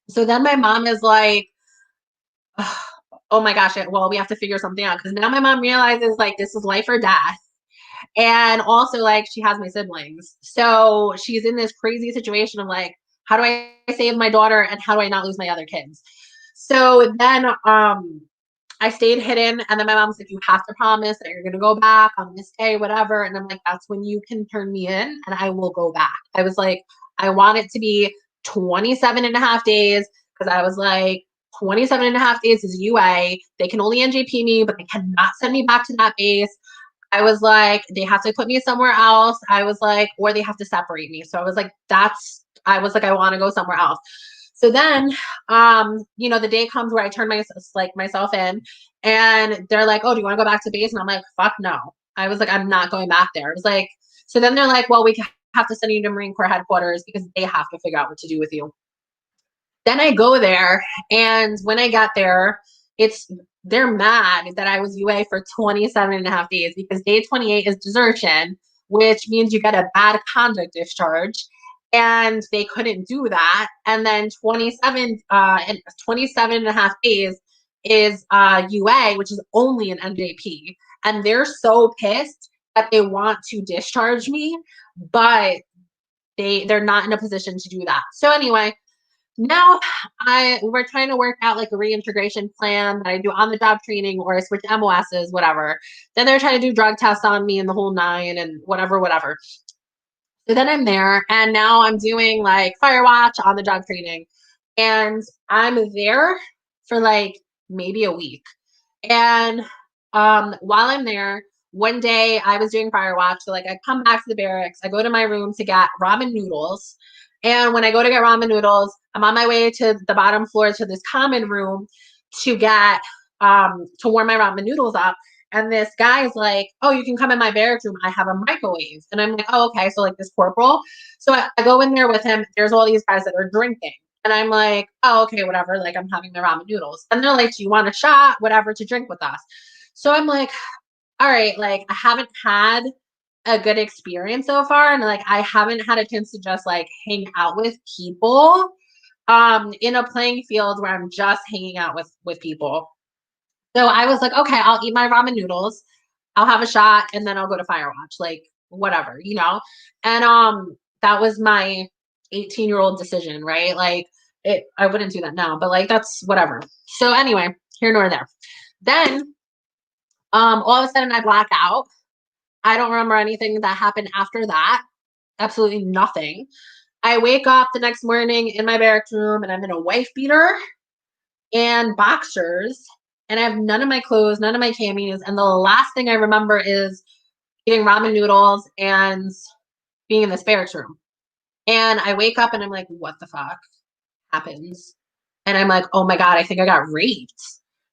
So then my mom is like, oh my gosh, well, we have to figure something out. Because now my mom realizes like this is life or death. And also like she has my siblings. So she's in this crazy situation of like, how do I save my daughter and how do I not lose my other kids? So then I stayed hidden, and then my mom's like, you have to promise that you're gonna go back on this day, whatever. And I'm like, that's when you can turn me in and I will go back. I was like, I want it to be 27 and a half days because I was like, 27 and a half days is UA. They can only NJP me, but they cannot send me back to that base. I was like, they have to put me somewhere else. I was like, or they have to separate me. So I was like, I was like, I want to go somewhere else. So then, you know, the day comes where I turn myself in, and they're like, "Oh, do you want to go back to base?" And I'm like, "Fuck no." I was like, "I'm not going back there." It was like, so then they're like, "Well, we have to send you to Marine Corps headquarters because they have to figure out what to do with you." Then I go there, and when I got there, it's they're mad that I was UA for 27 and a half days because day 28 is desertion, which means you get a bad conduct discharge. And they couldn't do that. And then 27 and a half days is UA, which is only an NJP. And they're so pissed that they want to discharge me, but they're not in a position to do that. So anyway, now we're trying to work out like a reintegration plan that I do on the job training or I switch MOSs, whatever. Then they're trying to do drug tests on me and the whole nine and whatever, whatever. So then I'm there and now I'm doing like Firewatch on the job training. And I'm there for like maybe a week. And while I'm there, one day I was doing Firewatch. So like I come back to the barracks, I go to my room to get ramen noodles. And when I go to get ramen noodles, I'm on my way to the bottom floor to this common room to get to warm my ramen noodles up. And this guy is like, "Oh, you can come in my barracks room. I have a microwave." And I'm like, "Oh, okay." So like this corporal. So I go in there with him. There's all these guys that are drinking. And I'm like, "Oh, okay, whatever." Like I'm having my ramen noodles. And they're like, "Do you want a shot, whatever, to drink with us?" So I'm like, all right, like I haven't had a good experience so far, and like I haven't had a chance to just like hang out with people in a playing field where I'm just hanging out with people. So I was like, okay, I'll eat my ramen noodles, I'll have a shot, and then I'll go to Firewatch, like whatever, you know? And that was my 18-year-old decision, right? Like I wouldn't do that now, but like that's whatever. So anyway, here nor there. Then all of a sudden I black out. I don't remember anything that happened after that. Absolutely nothing. I wake up the next morning in my barracks room and I'm in a wife beater and boxers, and I have none of my clothes, none of my camis, and the last thing I remember is eating ramen noodles and being in this barracks room. And I wake up and I'm like, what the fuck happens? And I'm like, oh my God, I think I got raped.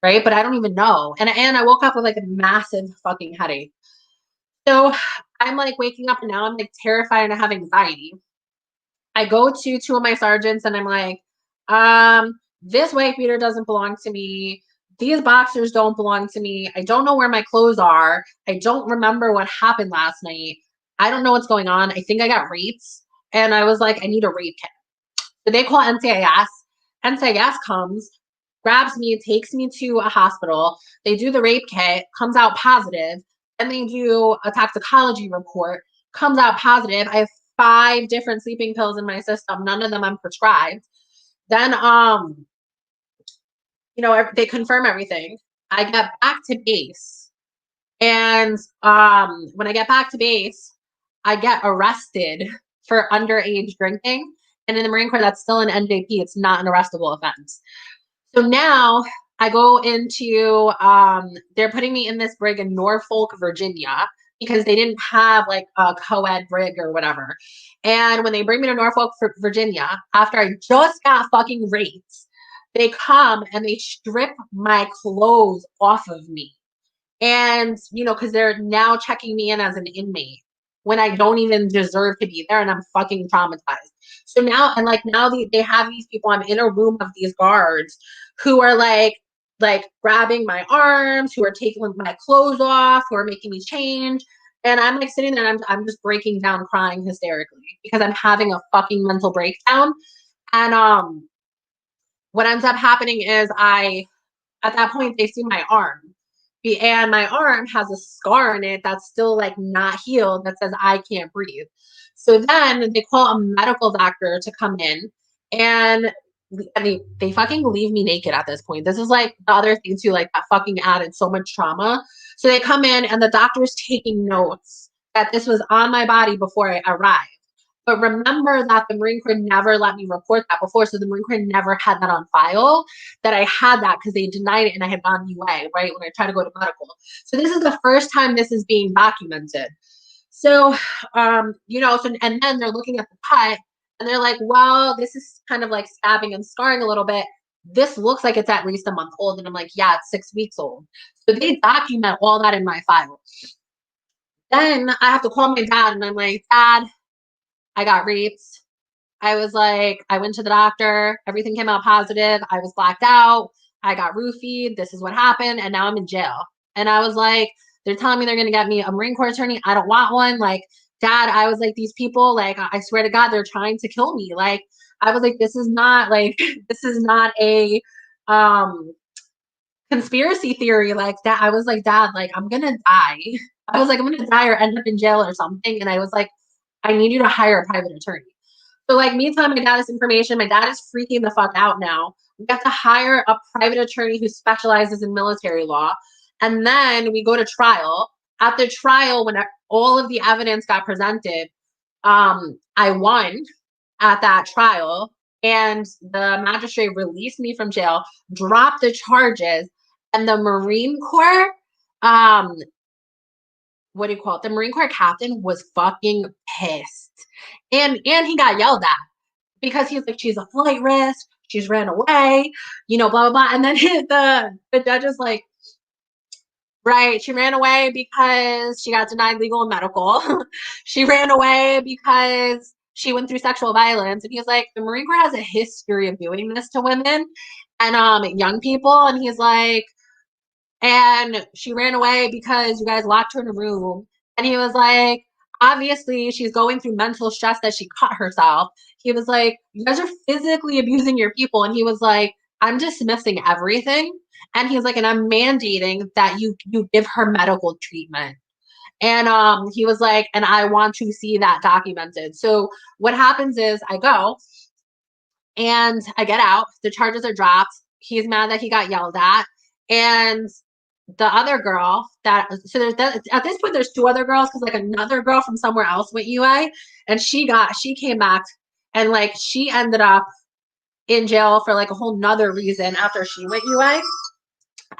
Right. But I don't even know. And I woke up with like a massive fucking headache. So I'm like waking up and now I'm like terrified and I have anxiety. I go to two of my sergeants and I'm like, this white beater doesn't belong to me. These boxers don't belong to me. I don't know where my clothes are. I don't remember what happened last night. I don't know what's going on. I think I got raped. And I was like, I need a rape kit. So they call NCIS. NCIS comes, grabs me, takes me to a hospital. They do the rape kit, comes out positive. Then they do a toxicology report, comes out positive. I have 5 different sleeping pills in my system. None of them I'm prescribed. Then, they confirm everything. I get back to base. And when I get back to base, I get arrested for underage drinking. And in the Marine Corps, that's still an NJP. It's not an arrestable offense. So now I go into, they're putting me in this brig in Norfolk, Virginia, because they didn't have like a co-ed brig or whatever. And when they bring me to Norfolk, Virginia, after I just got fucking raped, they come and they strip my clothes off of me. And, because they're now checking me in as an inmate when I don't even deserve to be there and I'm fucking traumatized. So now, and like now they have these people, I'm in a room of these guards who are like grabbing my arms, who are taking my clothes off, who are making me change. And I'm like sitting there and I'm just breaking down crying hysterically because I'm having a fucking mental breakdown. And what ends up happening is at that point they see my arm and my arm has a scar in it that's still like not healed that says I can't breathe. So then they call a medical doctor to come in and they fucking leave me naked at this point. This is like the other thing too, like that fucking added so much trauma. So they come in and the doctor's taking notes that this was on my body before I arrived. But remember that the Marine Corps never let me report that before. So the Marine Corps never had that on file, that I had that because they denied it and I had gone UA, right? When I tried to go to medical. So this is the first time this is being documented. So, and then they're looking at the cut and they're like, well, this is kind of like stabbing and scarring a little bit. This looks like it's at least a month old. And I'm like, yeah, it's 6 weeks old. So they document all that in my file. Then I have to call my dad and I'm like, Dad, I got raped. I was like, I went to the doctor. Everything came out positive. I was blacked out. I got roofied. This is what happened. And now I'm in jail. And I was like, they're telling me they're going to get me a Marine Corps attorney. I don't want one. Like, Dad, I was like, these people, like, I swear to God, they're trying to kill me. Like, I was like, this is not like, this is not a conspiracy theory like that. I was like, Dad, like, I'm going to die. I was like, I'm going to die or end up in jail or something. And I was like, I need you to hire a private attorney. So like me telling my dad this information, my dad is freaking the fuck out now. We have to hire a private attorney who specializes in military law. And then we go to trial. At the trial, when all of the evidence got presented, I won at that trial. And the magistrate released me from jail, dropped the charges, and the Marine Corps, what do you call it? The Marine Corps captain was fucking pissed. And he got yelled at because he's like, she's a flight risk, she's ran away, blah blah blah. And then the judge is like, right, she ran away because she got denied legal and medical. She ran away because she went through sexual violence. And he's like, the Marine Corps has a history of doing this to women and young people. And he's like, And she ran away because you guys locked her in a room. And he was like, obviously, she's going through mental stress that she cut herself. He was like, you guys are physically abusing your people. And he was like, I'm dismissing everything. And he's like, and I'm mandating that you give her medical treatment. And he was like, and I want to see that documented. So what happens is I go and I get out, the charges are dropped. He's mad that he got yelled at. And the other girl that so there's that at this point there's two other girls because like another girl from somewhere else went UA and she came back and like she ended up in jail for like a whole nother reason after she went UA.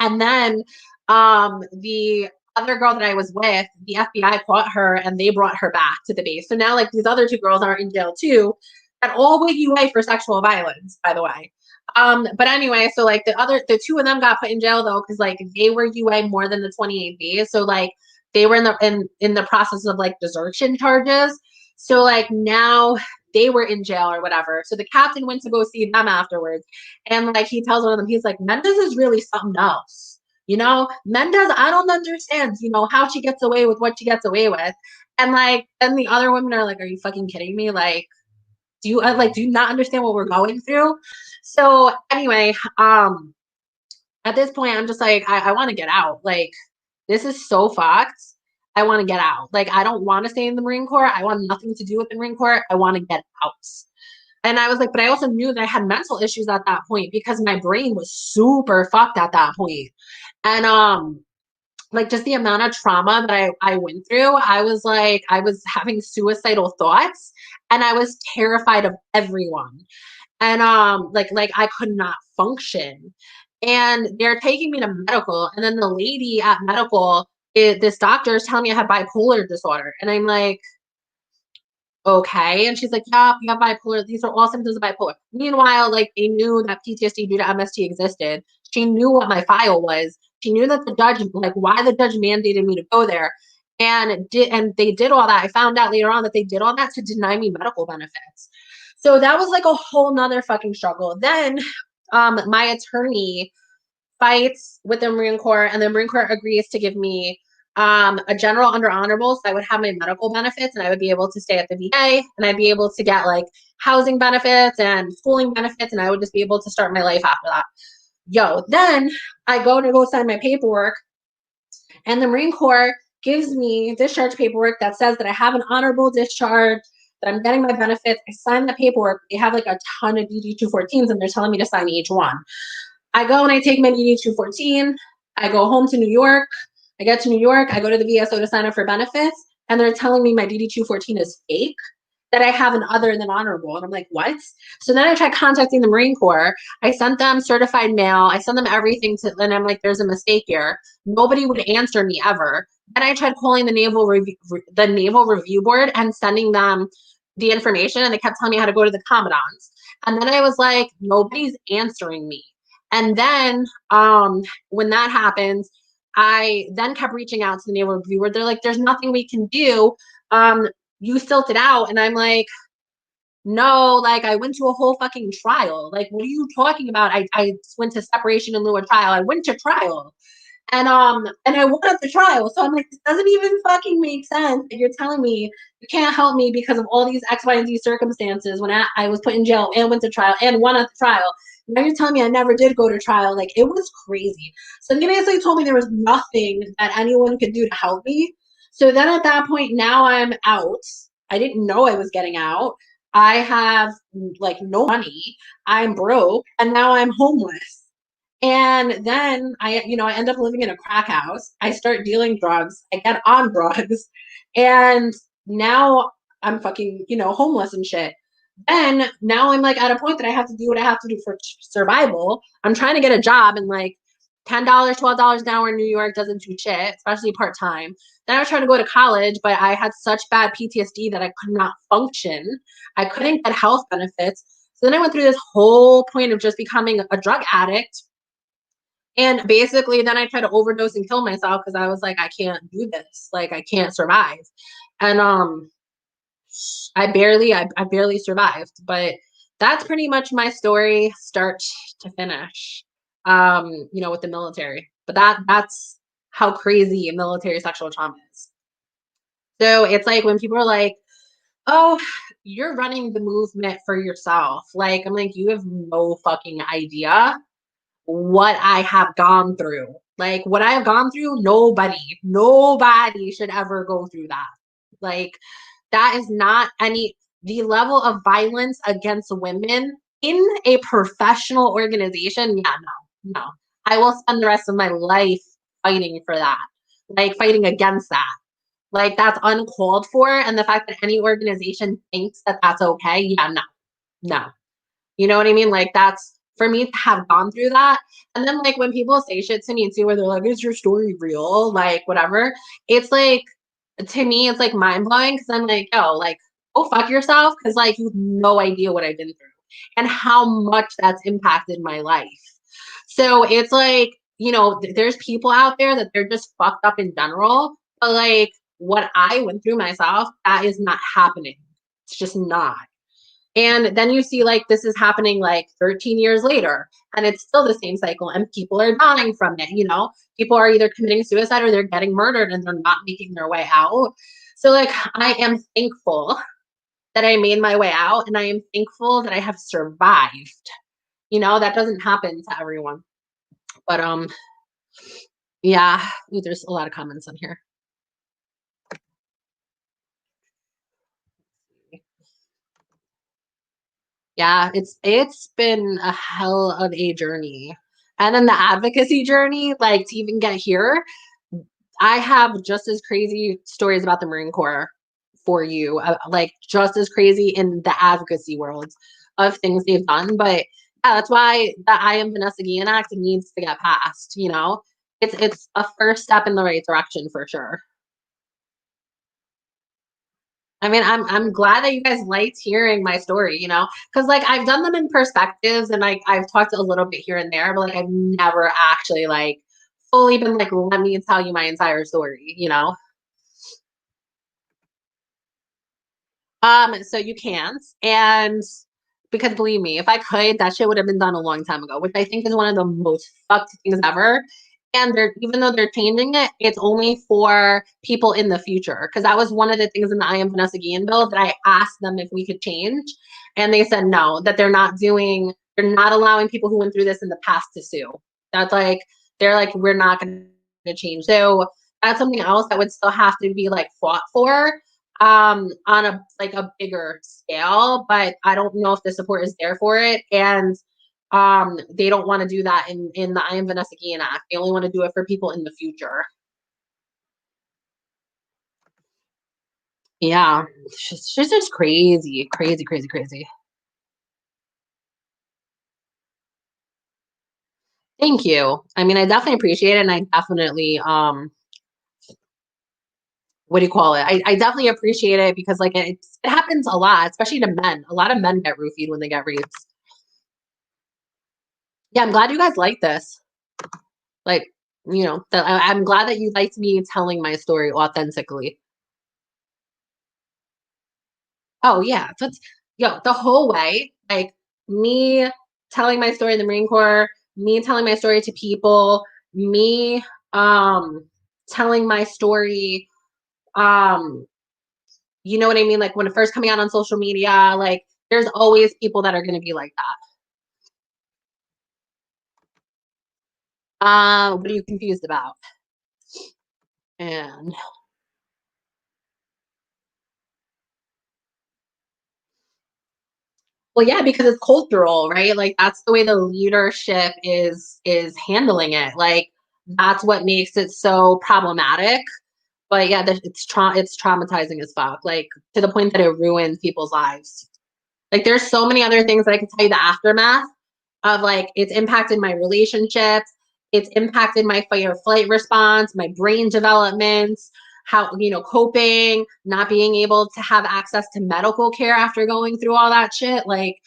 And then the other girl that I was with, the FBI caught her and they brought her back to the base. So now like these other two girls are in jail too, that all went UA for sexual violence, by the way. But anyway, so like the two of them got put in jail though, because like they were UA more than the 28 days. So like they were in the process of like desertion charges. So like now they were in jail or whatever. So the captain went to go see them afterwards. And like he tells one of them, he's like, Mendez is really something else. You know, Mendez, I don't understand, you know, how she gets away with what she gets away with. And like, and the other women are like, are you fucking kidding me? Like, do you not understand what we're going through? So anyway, at this point, I'm just like, I want to get out. Like, this is so fucked. I want to get out. Like, I don't want to stay in the Marine Corps. I want nothing to do with the Marine Corps. I want to get out. And I was like, but I also knew that I had mental issues at that point because my brain was super fucked at that point. And like just the amount of trauma that I went through, I was like, I was having suicidal thoughts and I was terrified of everyone. And like I could not function. And they're taking me to medical. And then the lady at medical, this doctor is telling me I have bipolar disorder. And I'm like, okay. And she's like, yeah, you have bipolar. These are all symptoms of bipolar. Meanwhile, like they knew that PTSD due to MST existed. She knew what my file was. She knew that the judge, like why the judge mandated me to go there. And they did all that. I found out later on that they did all that to deny me medical benefits. So that was like a whole nother fucking struggle. Then my attorney fights with the Marine Corps, and the Marine Corps agrees to give me a general under honorable, so I would have my medical benefits, and I would be able to stay at the VA, and I'd be able to get like housing benefits and schooling benefits, and I would just be able to start my life after that. Yo, then I go sign my paperwork, and the Marine Corps gives me discharge paperwork that says that I have an honorable discharge, that I'm getting my benefits. I sign the paperwork. They have like a ton of DD-214s, and they're telling me to sign each one. I go and I take my DD-214. I go home to New York. I get to New York. I go to the VSO to sign up for benefits, and they're telling me my DD-214 is fake, that I have an other than honorable. And I'm like, what? So then I tried contacting the Marine Corps. I sent them certified mail. I sent them everything to, and I'm like, there's a mistake here. Nobody would answer me ever. Then I tried calling the Naval Review Board and sending them the information, and they kept telling me how to go to the commandants. And then I was like, nobody's answering me. And then when that happens, I then kept reaching out to the Naval Review Board. They're like, there's nothing we can do. You silted out. And I'm like, no, like I went to a whole fucking trial. Like, what are you talking about? I went to separation in lieu of trial. I went to trial. And I won at the trial. So I'm like, this doesn't even fucking make sense. And you're telling me you can't help me because of all these X, Y, and Z circumstances when I was put in jail and went to trial and won at the trial. Now you're telling me I never did go to trial. Like it was crazy. So they basically told me there was nothing that anyone could do to help me. So then at that point, now I'm out. I didn't know I was getting out. I have like no money. I'm broke and now I'm homeless. And then I end up living in a crack house. I start dealing drugs. I get on drugs. And now I'm fucking, homeless and shit. Then now I'm like at a point that I have to do what I have to do for survival. I'm trying to get a job and like $10, $12 an hour in New York doesn't do shit, especially part time. Then I was trying to go to college, but I had such bad PTSD that I could not function. I couldn't get health benefits. So then I went through this whole point of just becoming a drug addict. And basically, then I tried to overdose and kill myself because I was like, I can't do this. Like, I can't survive. And I barely survived. But that's pretty much my story, start to finish. With the military. But that's how crazy military sexual trauma is. So it's like when people are like, oh, you're running the movement for yourself. Like, I'm like, you have no fucking idea what I have gone through. Like, what I have gone through, nobody should ever go through that. Like, that is not the level of violence against women in a professional organization. Yeah, no. I will spend the rest of my life fighting for that, like fighting against that. Like, that's uncalled for. And the fact that any organization thinks that that's okay, yeah, no. You know what I mean? Like, that's for me to have gone through that. And then, like, when people say shit to me too, where they're like, is your story real? Like, whatever. It's like, to me, it's like mind blowing because I'm like, yo, like, go fuck yourself. Cause, like, you have no idea what I've been through and how much that's impacted my life. So it's like, there's people out there that they're just fucked up in general. But, like, what I went through myself, that is not happening. It's just not. And then you see like this is happening like 13 years later, and it's still the same cycle, and people are dying from it. People are either committing suicide or they're getting murdered and they're not making their way out. So, like, I am thankful that I made my way out, and I am thankful that I have survived. That doesn't happen to everyone. But yeah. Ooh, there's a lot of comments on here. Yeah, it's been a hell of a journey. And then the advocacy journey, like, to even get here, I have just as crazy stories about the Marine Corps for you, like just as crazy in the advocacy world of things they've done. But yeah, that's why the I Am Vanessa Guillen Act needs to get passed. It's a first step in the right direction for sure. I mean, I'm glad that you guys liked hearing my story, because like I've done them in perspectives and like I've talked a little bit here and there, but like I've never actually like fully been like, let me tell you my entire story. So you can't, and because believe me, if I could, that shit would have been done a long time ago, which I think is one of the most fucked things ever. And even though they're changing it, it's only for people in the future. Because that was one of the things in the I Am Vanessa Guillen bill that I asked them if we could change. And they said no, that they're not allowing people who went through this in the past to sue. That's like, they're like, we're not going to change. So that's something else that would still have to be like fought for on a bigger scale, but I don't know if the support is there for it. And they don't want to do that in the I Am Vanessa Guillen Act. They only want to do it for people in the future. Yeah, it's just crazy, crazy, crazy, crazy. Thank you. I mean, I definitely appreciate it, and I definitely what do you call it? I definitely appreciate it because like it happens a lot, especially to men. A lot of men get roofied when they get raped. Yeah, I'm glad you guys like this. Like, I'm glad that you liked me telling my story authentically. Oh yeah, that's the whole way. Like, me telling my story in the Marine Corps, me telling my story to people, me telling my story, um, you know what I mean? Like when it first coming out on social media, like there's always people that are gonna be like that. What are you confused about? And well, yeah, because it's cultural, right? Like that's the way the leadership is handling it. Like that's what makes it so problematic. But yeah, it's traumatizing as fuck. Like to the point that it ruins people's lives. Like there's so many other things that I can tell you the aftermath of like it's impacted my relationships, it's impacted my fight or flight response, my brain development, how coping, not being able to have access to medical care after going through all that shit. Like,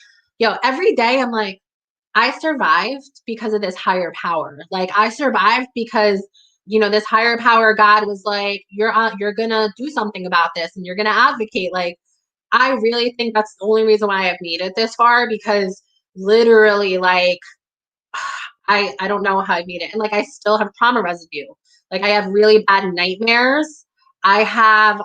every day I'm like, I survived because of this higher power. Like I survived because this higher power God was like, you're gonna do something about this and you're gonna advocate. Like I really think that's the only reason why I've made it this far because literally like I don't know how I made it. And like I still have trauma residue. Like I have really bad nightmares. I have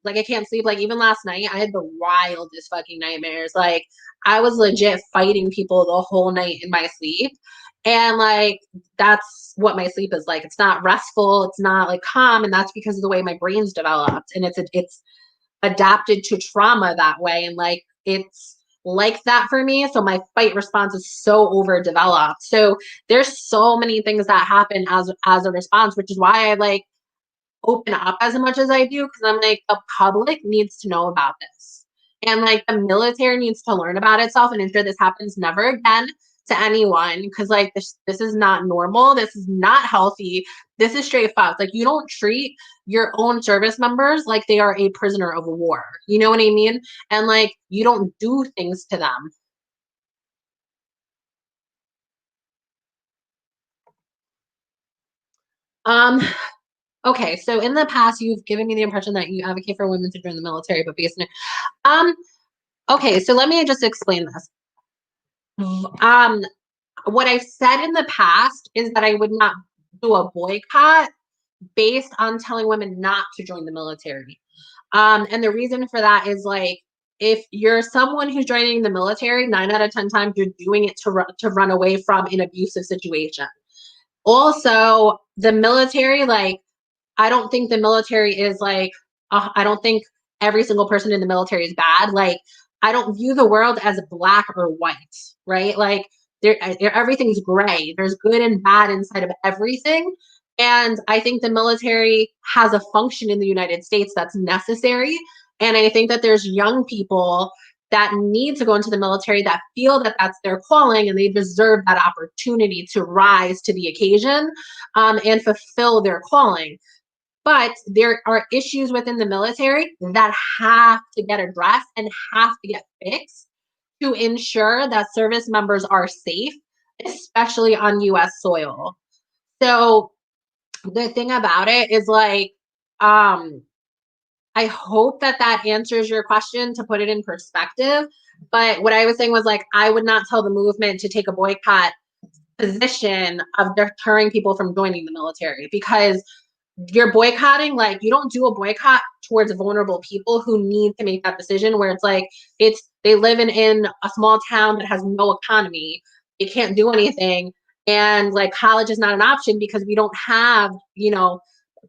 like I can't sleep. Like even last night I had the wildest fucking nightmares. Like I was legit fighting people the whole night in my sleep. And like that's what my sleep is like. It's not restful, it's not like calm, and that's because of the way my brain's developed. And it's adapted to trauma that way. And like it's like that for me. So my fight response is so overdeveloped. So there's so many things that happen as a response, which is why I like open up as much as I do, because I'm like, the public needs to know about this. And like the military needs to learn about itself and ensure this happens never again to anyone. Because like this is not normal. This is not healthy. This is straight fucked. Like you don't treat your own service members like they are a prisoner of war. You know what I mean? And like you don't do things to them. Um, okay, so in the past, you've given me the impression that you advocate for women to join the military, but based on um, okay, so let me just explain this. Um, what I've said in the past is that I would not do a boycott based on telling women not to join the military. And the reason for that is like if you're someone who's joining the military, 9 out of 10 times you're doing it to run away from an abusive situation. Also, the military, like I don't think the military is like, I don't think every single person in the military is bad. Like, I don't view the world as black or white, right? Like, everything's gray. There's good and bad inside of everything. And I think the military has a function in the United States that's necessary. And I think that there's young people that need to go into the military that feel that that's their calling and they deserve that opportunity to rise to the occasion and fulfill their calling. But there are issues within the military that have to get addressed and have to get fixed to ensure that service members are safe, especially on US soil. So the thing about it is like, I hope that that answers your question to put it in perspective. But what I was saying was like, I would not tell the movement to take a boycott position of deterring people from joining the military because you're boycotting, like you don't do a boycott towards vulnerable people who need to make that decision where it's like they live in a small town that has no economy, they can't do anything, and like college is not an option because we don't have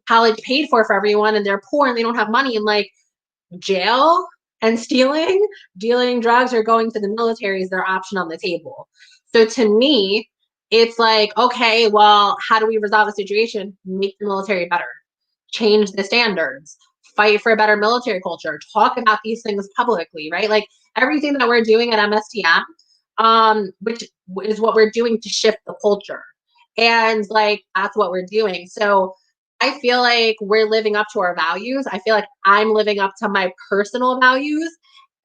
college paid for everyone, and they're poor and they don't have money, and like jail and stealing, dealing drugs, or going to the military is their option on the table. So to me, it's like, okay, well, how do we resolve the situation? Make the military better, change the standards, fight for a better military culture, talk about these things publicly, right? Like everything that we're doing at MSTM, which is what we're doing to shift the culture. And like, that's what we're doing. So I feel like we're living up to our values. I feel like I'm living up to my personal values.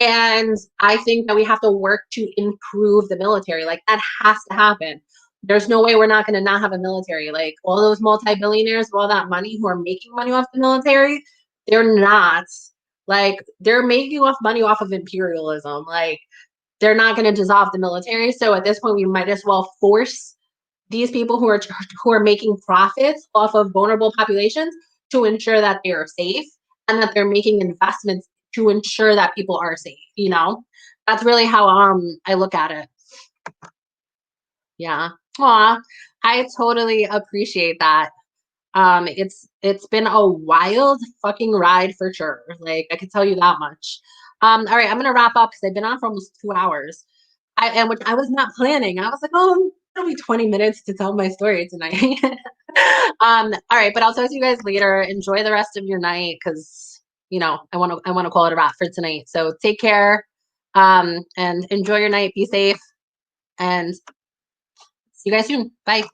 And I think that we have to work to improve the military. Like that has to happen. There's no way we're not going to not have a military. Like all those multi-billionaires with all that money who are making money off the military, they're not like they're making off money off of imperialism. Like they're not going to dissolve the military. So at this point, we might as well force these people who are making profits off of vulnerable populations to ensure that they are safe and that they're making investments to ensure that people are safe. That's really how I look at it. Yeah. Aw, I totally appreciate that. It's been a wild fucking ride for sure. Like I can tell you that much. All right, I'm gonna wrap up because I've been on for almost 2 hours. Which I was not planning. I was like, oh, it'll be 20 minutes to tell my story tonight. All right, but I'll talk to you guys later. Enjoy the rest of your night because I want to call it a wrap for tonight. So take care, and enjoy your night. Be safe, and see you guys soon. Bye.